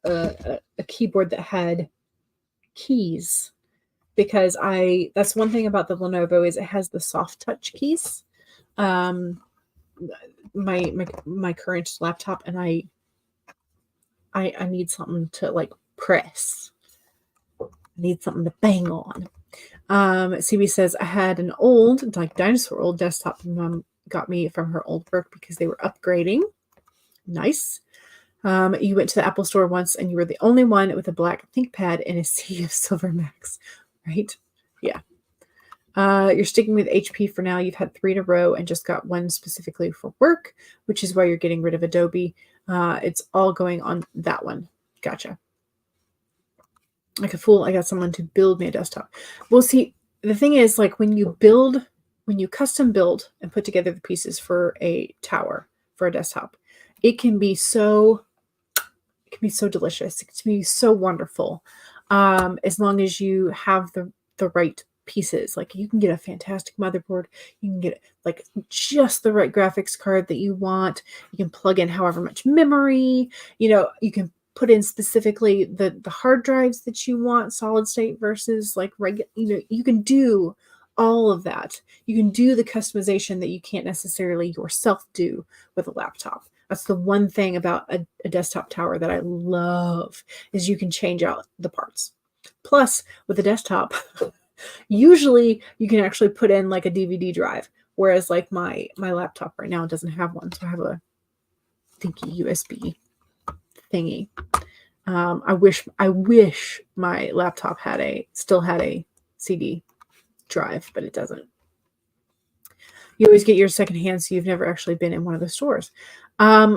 a keyboard that had keys because that's one thing about the Lenovo is it has the soft touch keys. My current laptop, and I need something to like press. I need something to bang on. CB says, I had an old, like dinosaur old desktop mom got me from her old work because they were upgrading. Nice. You went to the Apple store once and you were the only one with a black ThinkPad and a sea of silver Macs, right? Yeah. You're sticking with HP for now. You've had 3 in a row and just got one specifically for work, which is why you're getting rid of Adobe. It's all going on that one. Gotcha. Like a fool, I got someone to build me a desktop. Well, see, the thing is, like when you custom build and put together the pieces for a tower, for a desktop, it can be so delicious. It can be so wonderful. As long as you have the right pieces. Like you can get a fantastic motherboard. You can get like just the right graphics card that you want. You can plug in however much memory, you can put in specifically the hard drives that you want, solid state versus like regular, you can do all of that. You can do the customization that you can't necessarily yourself do with a laptop. That's the one thing about a desktop tower that I love is you can change out the parts. Plus, with a desktop, usually you can actually put in like a DVD drive, whereas like my laptop right now doesn't have one. So I have a thinky USB thingy. I wish my laptop still had a CD drive, but it doesn't. You always get your secondhand, so you've never actually been in one of the stores. I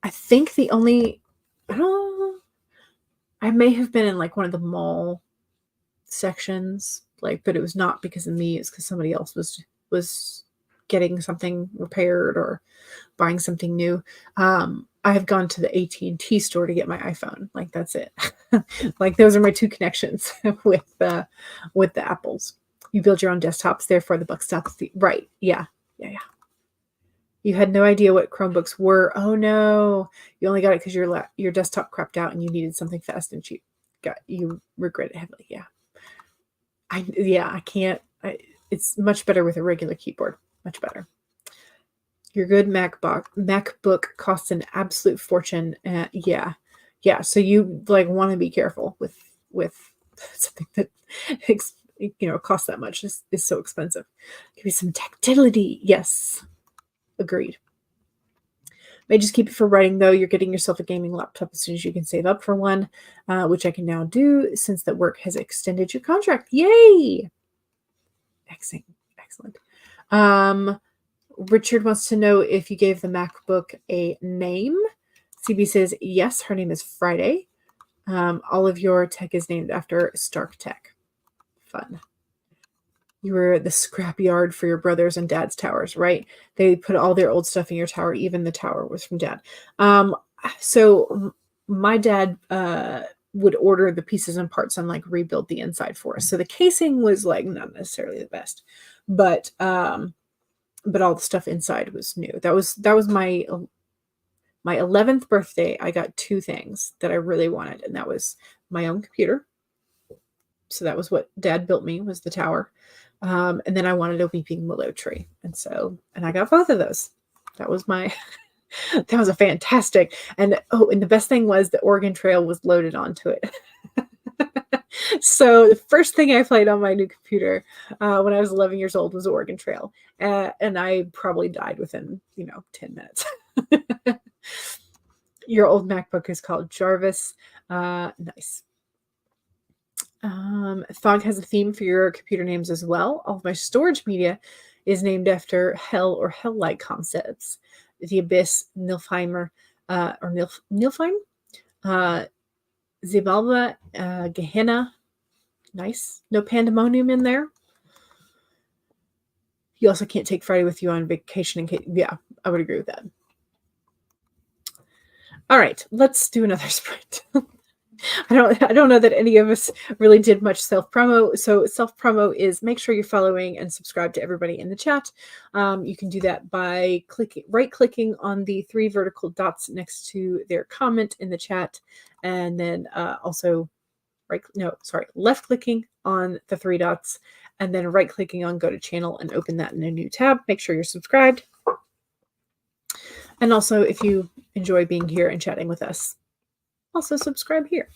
think I may have been in like one of the mall sections, but it was not because of me. It's because somebody else was getting something repaired or buying something new. I have gone to the AT&T store to get my iPhone. Like that's it. Like those are my 2 connections with the Apples. You build your own desktops, therefore the buck stops. Right. Yeah. You had no idea what Chromebooks were. Oh no. You only got it because your desktop crapped out and you needed something fast and cheap. You regret it heavily. Yeah. I can't. It's much better with a regular keyboard. Much better. Your good MacBook costs an absolute fortune. Yeah. So you want to be careful with something that costs that much. Is so expensive. Give me some tactility. Yes, agreed. May just keep it for writing though. You're getting yourself a gaming laptop as soon as you can save up for one, which I can now do since that work has extended your contract. Yay! Excellent. Richard wants to know if you gave the MacBook a name. CB says, yes, her name is Friday. All of your tech is named after Stark Tech. Fun. You were the scrapyard for your brothers and dad's towers, right? They put all their old stuff in your tower. Even the tower was from dad. So my dad would order the pieces and parts and like rebuild the inside for us. So the casing was like not necessarily the best, but all the stuff inside was new. That was my 11th birthday. I got 2 things that I really wanted, and that was my own computer. So that was what Dad built me, was the tower. And then I wanted a weeping willow tree. And I got both of those. That was that was a fantastic. And the best thing was the Oregon Trail was loaded onto it. So the first thing I played on my new computer when I was 11 years old was Oregon Trail. And I probably died within, 10 minutes. Your old MacBook is called Jarvis. Nice. Thog has a theme for your computer names as well. All of my storage media is named after hell or hell-like concepts. The Abyss, Nilfheimer, or Nilfheim, Zibalba, Gehenna. Nice. No pandemonium in there. You also can't take Friday with you on vacation. Yeah, I would agree with that. All right, let's do another sprint. I don't know that any of us really did much self-promo. So self-promo is make sure you're following and subscribe to everybody in the chat. You can do that by right-clicking on the 3 vertical dots next to their comment in the chat. And then also left-clicking on the 3 dots and then right-clicking on go to channel and open that in a new tab. Make sure you're subscribed. And also, if you enjoy being here and chatting with us, also subscribe here.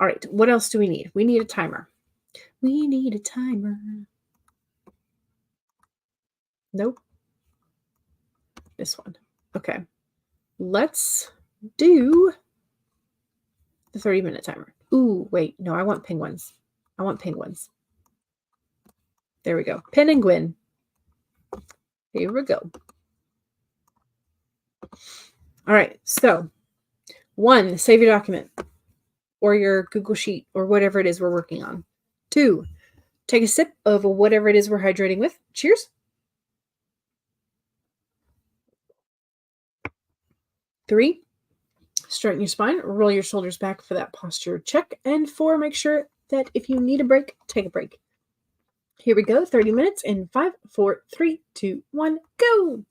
All right, what else do we need? We need a timer. We need a timer. Nope. This one. Okay. Let's do the 30-minute timer. Ooh, wait. No, I want penguins. I want penguins. There we go. Penguin. Here we go. All right. So, 1, save your document or your Google Sheet or whatever it is we're working on. 2, take a sip of whatever it is we're hydrating with. Cheers. 3, straighten your spine, roll your shoulders back for that posture check. And 4, make sure that if you need a break, take a break. Here we go. 30 minutes in 5, 4, 3, 2, 1, go.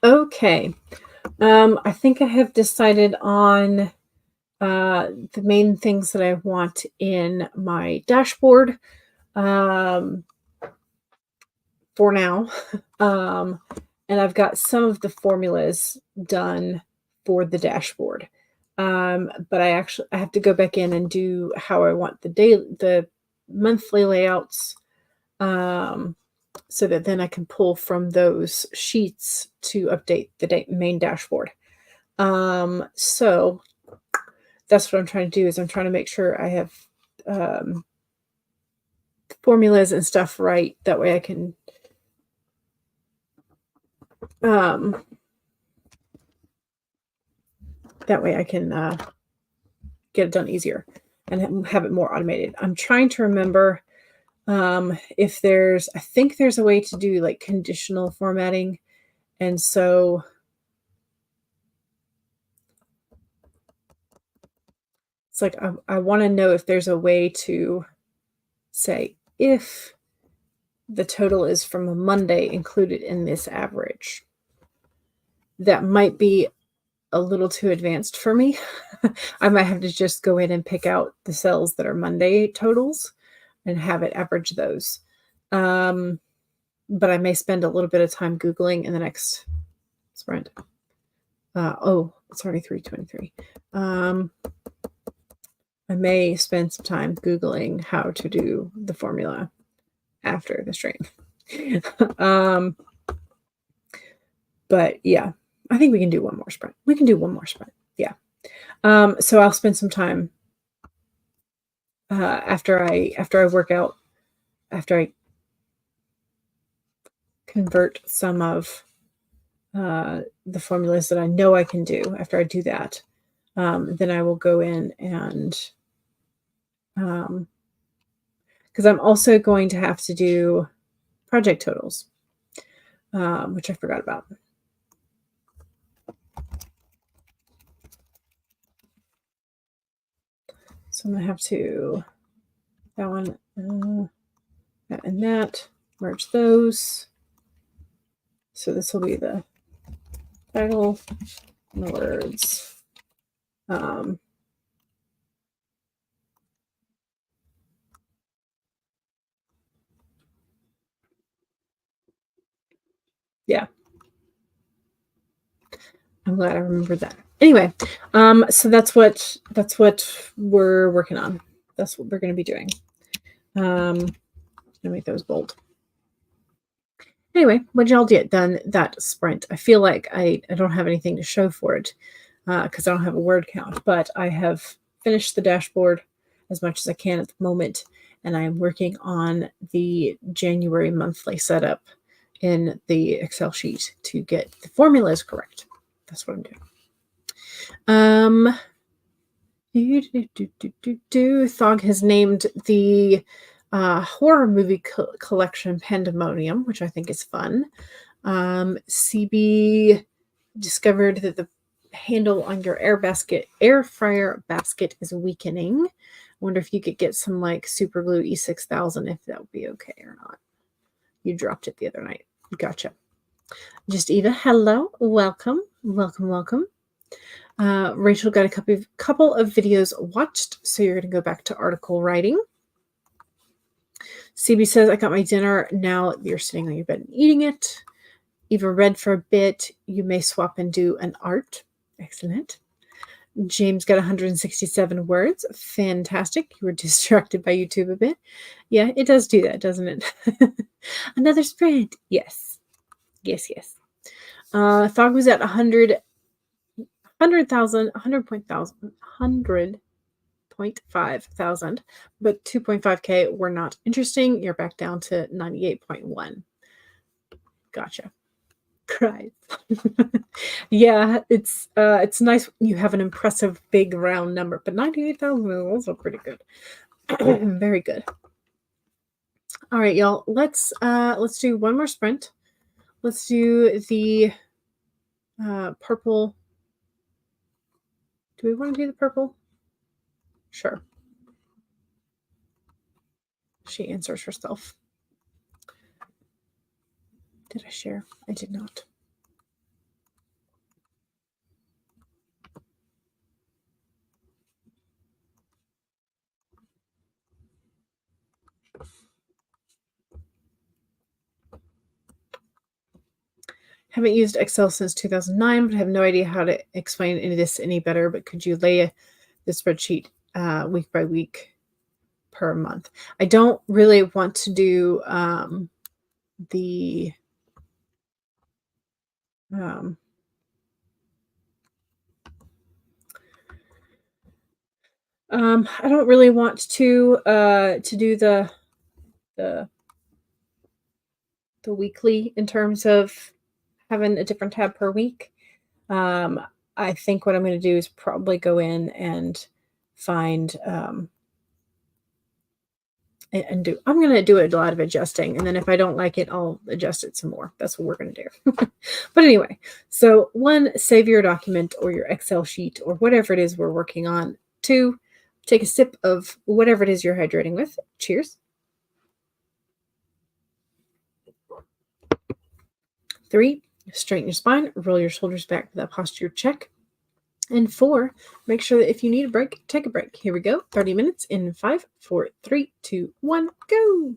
Okay. I think I have decided on the main things that I want in my dashboard um, for now. Um, and I've got some of the formulas done for the dashboard. But I have to go back in and do how I want the monthly layouts, um, so that then I can pull from those sheets to update the main dashboard. So that's what I'm trying to do is I'm trying to make sure I have um, formulas and stuff right. Um, that way I can get it done easier and have it more automated. I'm trying to remember if I think there's a way to do like conditional formatting. And so it's like, I want to know if there's a way to say, if the total is from a Monday included in this average. That might be a little too advanced for me. I might have to just go in and pick out the cells that are Monday totals and have it average those. But I may spend a little bit of time Googling in the next sprint. It's already 3:23. I may spend some time Googling how to do the formula after the stream. But yeah, I think we can do one more sprint. Yeah. So I'll spend some time after I work out, after I convert some of the formulas that I know I can do. After I do that, then I will go in and because I'm also going to have to do project totals, which I forgot about. So I'm going to have to, that one, that and that, merge those. So this will be the title and the words. Yeah. I'm glad I remembered that. Anyway, so that's what we're working on. That's what we're going to be doing. Gonna make those bold. Anyway, what y'all get done that sprint? I feel like I don't have anything to show for it because I don't have a word count, but I have finished the dashboard as much as I can at the moment, and I am working on the January monthly setup in the Excel sheet to get the formulas correct. That's what I'm doing. Thog has named the horror movie collection Pandemonium, which I think is fun. CB discovered that the handle on your air fryer basket is weakening. I wonder if you could get some like super glue E6000, if that would be okay or not. You dropped it the other night. Gotcha. Just Eva, hello, welcome. Rachel got a couple of videos watched, so you're going to go back to article writing. CB says, I got my dinner. Now you're sitting on your bed and eating it. Eva read for a bit. You may swap and do an art. Excellent. James got 167 words. Fantastic. You were distracted by YouTube a bit. Yeah, it does do that, doesn't it? Another sprint. Yes. Thog was at 100,000, 100.5,000, but 2.5K were not interesting. You're back down to 98.1. Gotcha. Christ. Yeah, it's nice when you have an impressive big round number, but 98,000 is also pretty good. Very good. All right, y'all. Let's do one more sprint. Let's do the purple. Do we want to do the purple? Sure. She answers herself. Did I share? I did not. Haven't used Excel since 2009, but have no idea how to explain any of this any better. But could you lay the spreadsheet week by week per month? I don't really want to do the um, I don't really want to do the the weekly in terms of having a different tab per week. Um, I think what I'm going to do is probably go in and find and do. I'm going to do a lot of adjusting, and then if I don't like it, I'll adjust it some more. That's what we're going to do. But anyway, so one, save your document or your Excel sheet or whatever it is we're working on. Two, take a sip of whatever it is you're hydrating with. Cheers. Three, straighten your spine, roll your shoulders back for that posture check. And four, make sure that if you need a break, take a break. Here we go. 30 minutes in 5, 4, 3, 2, 1, go.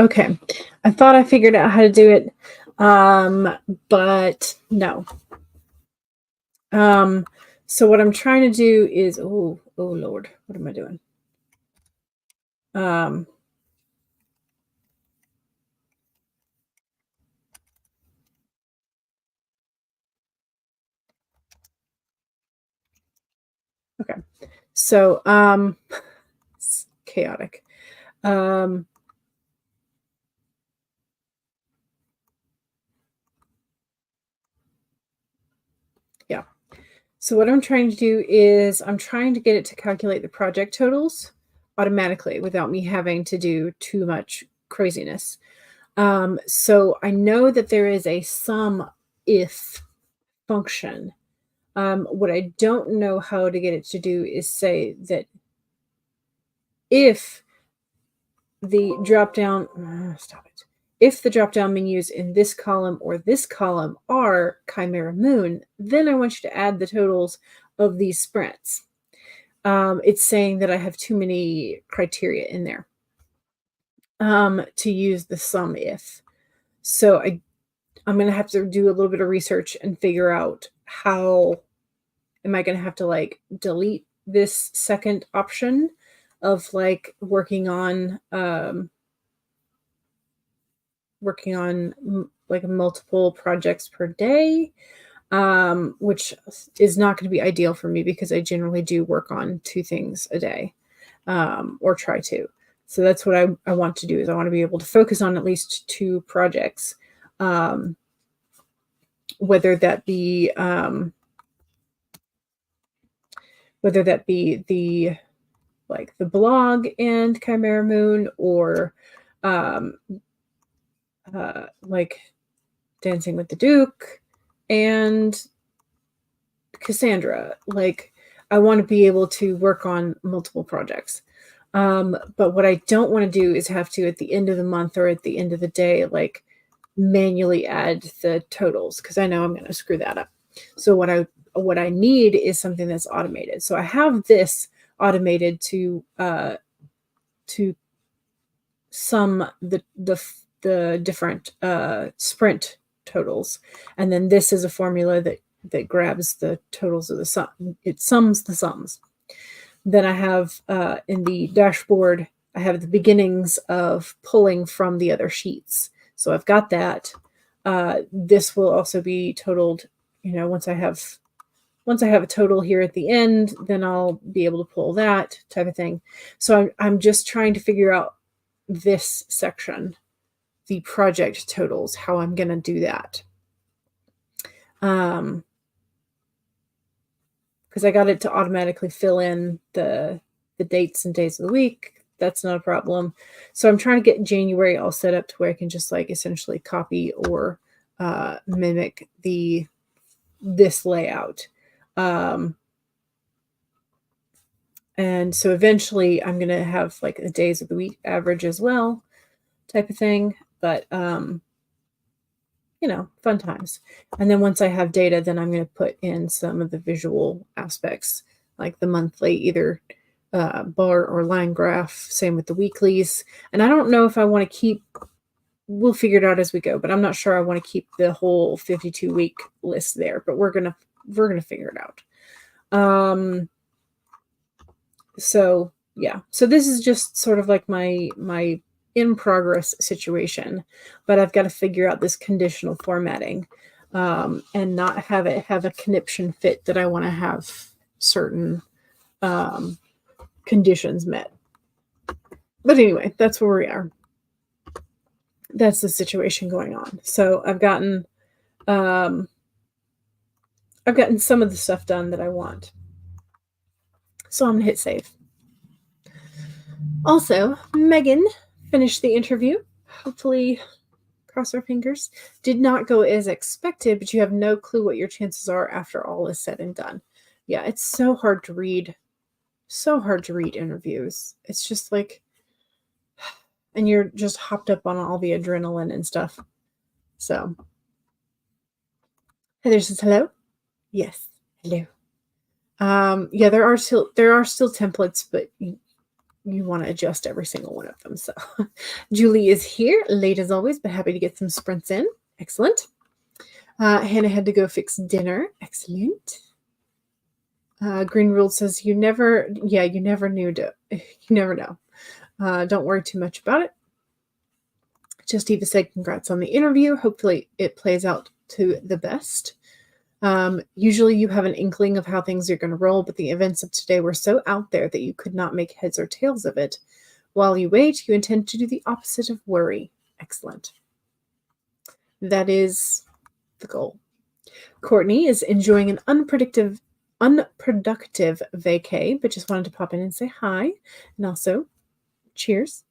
Okay. I thought I figured out how to do it, but no. Um, so what I'm trying to do is, oh Lord, what am I doing? Um, okay. So, it's chaotic. Um, yeah. So what I'm trying to do is I'm trying to get it to calculate the project totals automatically without me having to do too much craziness. So I know that there is a sum if function. What I don't know how to get it to do is say that if the drop down, stop it. If the drop down menus in this column or this column are Chimera Moon, then I want you to add the totals of these sprints. It's saying that I have too many criteria in there to use the sum if. So I'm going to have to do a little bit of research and figure out how am I going to have to like delete this second option of like working on like multiple projects per day, which is not going to be ideal for me because I generally do work on 2 things a day, or try to. So that's what I want to do is I want to be able to focus on at least 2 projects, um, whether that be the like the blog and Chimera Moon or um, like Dancing with the Duke and Cassandra. Like, I want to be able to work on multiple projects. But what I don't want to do is have to, at the end of the month or at the end of the day, like manually add the totals because I know I'm going to screw that up. So what I need is something that's automated. So I have this automated to sum the different sprint totals, and then this is a formula that grabs the totals of the sum. It sums the sums. Then I have in the dashboard, I have the beginnings of pulling from the other sheets. So I've got that. This will also be totaled. Once I have a total here at the end, then I'll be able to pull that type of thing. So I'm just trying to figure out this section, the project totals, how I'm going to do that. Because I got it to automatically fill in the dates and days of the week. That's not a problem. So I'm trying to get January all set up to where I can just like essentially copy or mimic this layout. And so eventually I'm going to have like the days of the week average as well, type of thing. But fun times. And then once I have data, then I'm going to put in some of the visual aspects, like the monthly, either bar or line graph. Same with the weeklies. And I don't know if I want to keep. We'll figure it out as we go, but I'm not sure I want to keep the whole 52-week list there. But we're gonna figure it out. So yeah. So this is just sort of like my in progress situation, but I've got to figure out this conditional formatting, and not have it have a conniption fit that I want to have certain conditions met. But anyway, that's where we are. That's the situation going on. So I've gotten some of the stuff done that I want. So I'm gonna hit save. Also, Megan finished the interview. Hopefully, cross our fingers. Did not go as expected, but you have no clue what your chances are after all is said and done. Yeah, it's so hard to read. So hard to read interviews. It's just like, and you're just hopped up on all the adrenaline and stuff. So, Heather says hello. Yes, hello. Yeah, there are still templates, but you want to adjust every single one of them. So Julie is here, late as always, but happy to get some sprints in. Excellent. Hannah had to go fix dinner. Excellent. Green Rule says you never knew you never know. Don't worry too much about it. Just Eva said congrats on the interview. Hopefully it plays out to the best. Usually you have an inkling of how things are going to roll, but the events of today were so out there that you could not make heads or tails of it. While you wait, you intend to do the opposite of worry. Excellent. That is the goal. Courtney is enjoying an unproductive vacay, but just wanted to pop in and say hi. And also, cheers.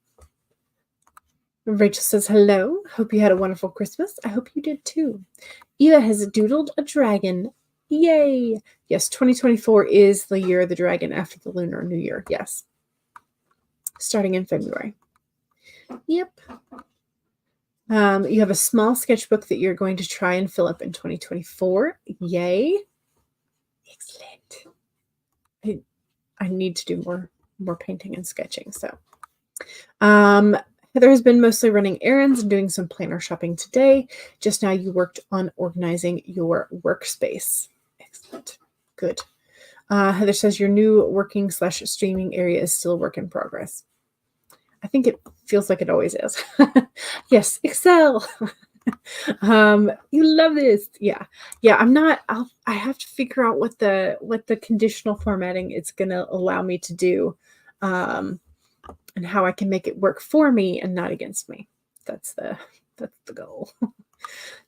Rachel says hello. Hope you had a wonderful Christmas. I hope you did too. Eva has doodled a dragon. Yay! Yes, 2024 is the year of the dragon after the Lunar New Year. Yes. Starting in February. Yep. You have a small sketchbook that you're going to try and fill up in 2024. Yay. Excellent. I need to do more painting and sketching. So Heather has been mostly running errands and doing some planner shopping today. Just now you worked on organizing your workspace. Excellent. Good. Heather says your new working/streaming area is still a work in progress. I think it feels like it always is. Yes, Excel. You love this. Yeah. I have to figure out what the conditional formatting is going to allow me to do, and how I can make it work for me and not against me. That's the goal.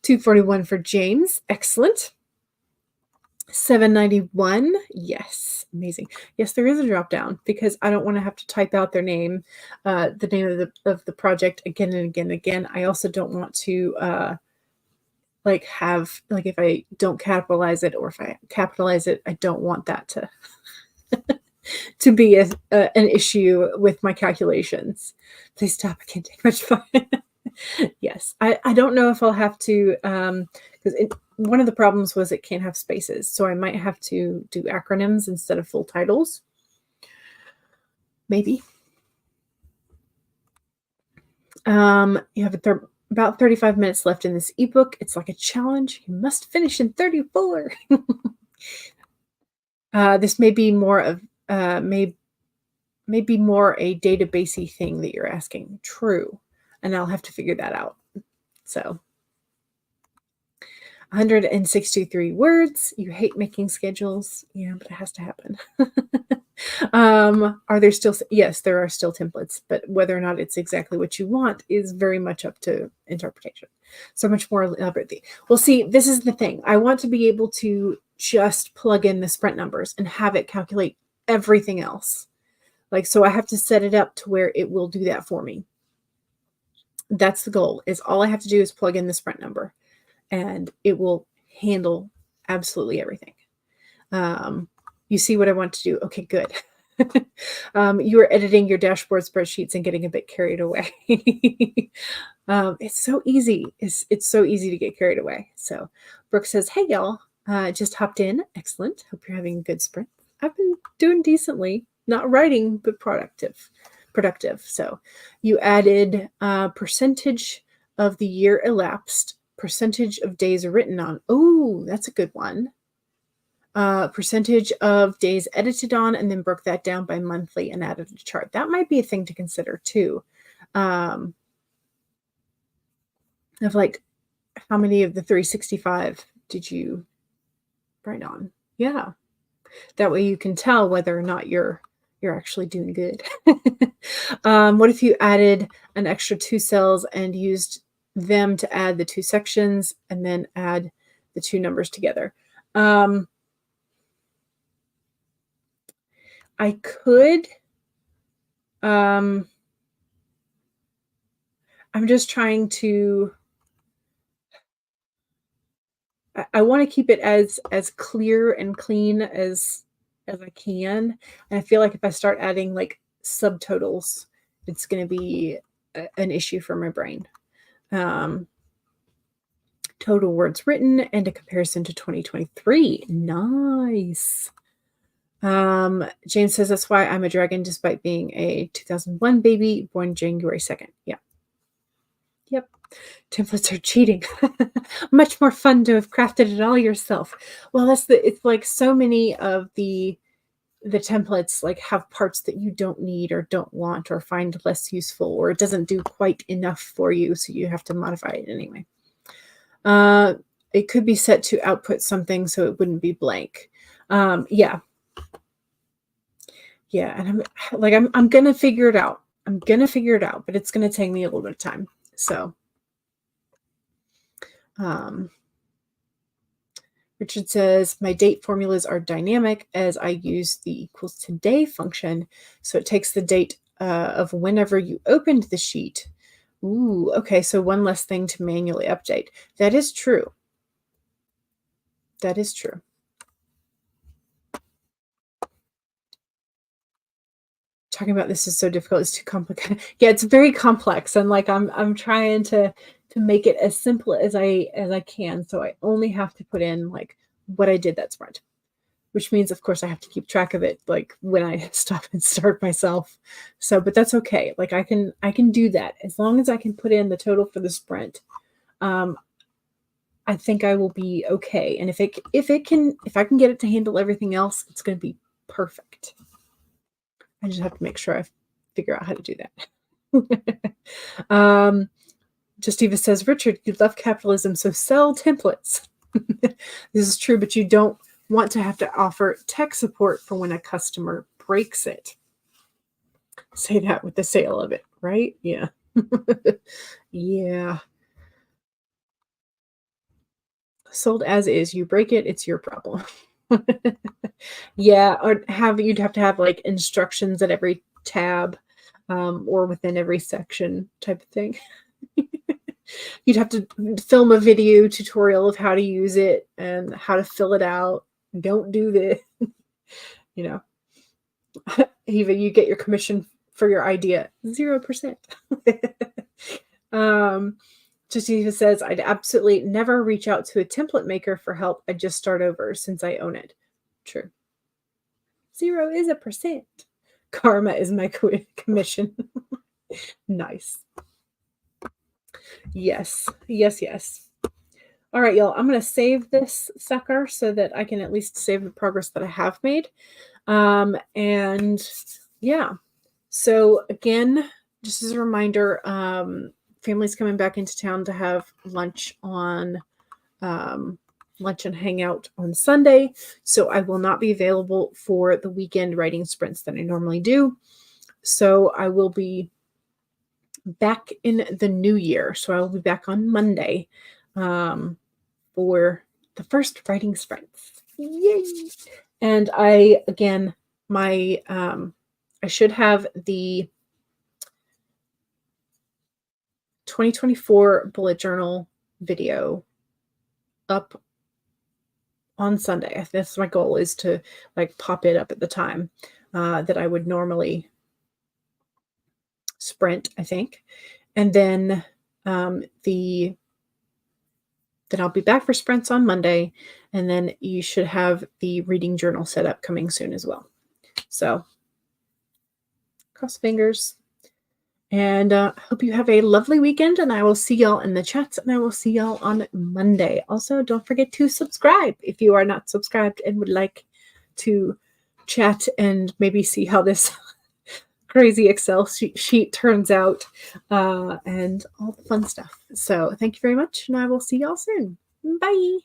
241 for James. Excellent. 791. Yes. Amazing. Yes, there is a drop down because I don't want to have to type out their name, the name of the project again and again and again. I also don't want to have if I don't capitalize it or if I capitalize it, I don't want that to be an issue with my calculations. Please stop. I can't take much fun. Yes. I don't know if I'll have to, because one of the problems was it can't have spaces. So I might have to do acronyms instead of full titles. Maybe. You have about 35 minutes left in this ebook. It's like a challenge. You must finish in 34. This may be more of maybe more a databasey thing that you're asking. True. And I'll have to figure that out. So 163 words. You hate making schedules. Yeah, but it has to happen. Are there still? Yes, there are still templates, but whether or not it's exactly what you want is very much up to interpretation. So much more elaborate. Well, see, this is the thing. I want to be able to just plug in the sprint numbers and have it calculate everything else. So I have to set it up to where it will do that for me. That's the goal, is all I have to do is plug in the sprint number and it will handle absolutely everything. You see what I want to do? Okay, good. You are editing your dashboard spreadsheets and getting a bit carried away. It's so easy. It's so easy to get carried away. So Brooke says, hey, y'all, just hopped in. Excellent. Hope you're having a good sprint. I've been doing decently, not writing, but productive. So you added percentage of the year elapsed, percentage of days written on. Oh, that's a good one. Percentage of days edited on, and then broke that down by monthly and added a chart. That might be a thing to consider too. Of how many of the 365 did you write on? Yeah. That way you can tell whether or not you're actually doing good. What if you added an extra 2 cells and used them to add the 2 sections and then add the 2 numbers together? I could. I'm just trying to. I want to keep it as clear and clean as I can, and I feel like if I start adding subtotals, it's going to be an issue for my brain. Total words written and a comparison to 2023. Nice. Jane says, that's why I'm a dragon despite being a 2001 baby born January 2nd. Yeah. Yep. Templates are cheating. Much more fun to have crafted it all yourself. Well, it's like so many of the templates like have parts that you don't need or don't want or find less useful, or it doesn't do quite enough for you, so you have to modify it anyway. It could be set to output something so it wouldn't be blank. Yeah, and I'm gonna figure it out. But it's gonna take me a little bit of time. So Richard says, my date formulas are dynamic as I use the equals today function. So it takes the date of whenever you opened the sheet. Ooh, okay. So one less thing to manually update. That is true. That is true. Talking about this is so difficult. It's too complicated. Yeah, it's very complex. And like, I'm trying to make it as simple as I can. So I only have to put in like what I did that sprint, which means, of course, I have to keep track of it, like when I stop and start myself. So, but that's okay. Like I can do that as long as I can put in the total for the sprint. I think I will be okay. And if I can get it to handle everything else, it's going to be perfect. I just have to make sure I figure out how to do that. Justiva says, Richard, you love capitalism, so sell templates. This is true, but you don't want to have to offer tech support for when a customer breaks it. Say that with the sale of it, right? Yeah. Yeah. Sold as is. You break it, it's your problem. Yeah, or you'd have to have like instructions at every tab, or within every section type of thing. You'd have to film a video tutorial of how to use it and how to fill it out. Don't do this. Even you get your commission for your idea 0%. Just even says, I'd absolutely never reach out to a template maker for help. I'd just start over since I own it. True. 0 is a percent. Karma is my commission. Nice. Yes. All right, y'all. I'm going to save this sucker so that I can at least save the progress that I have made. And yeah. So again, just as a reminder, family's coming back into town to have lunch and hangout on Sunday. So I will not be available for the weekend writing sprints that I normally do. So I will be back in the new year. So I will be back on Monday for the first writing sprints. Yay! And I should have the 2024 bullet journal video up on Sunday. That's my goal, is to like pop it up at the time that I would normally sprint, I think. And then then I'll be back for sprints on Monday, and then you should have the reading journal set up coming soon as well. So cross fingers, and hope you have a lovely weekend, and I will see y'all in the chats, and I will see y'all on Monday. Also, don't forget to subscribe if you are not subscribed and would like to chat and maybe see how this crazy Excel sheet turns out, and all the fun stuff. So thank you very much, and I will see y'all soon. Bye.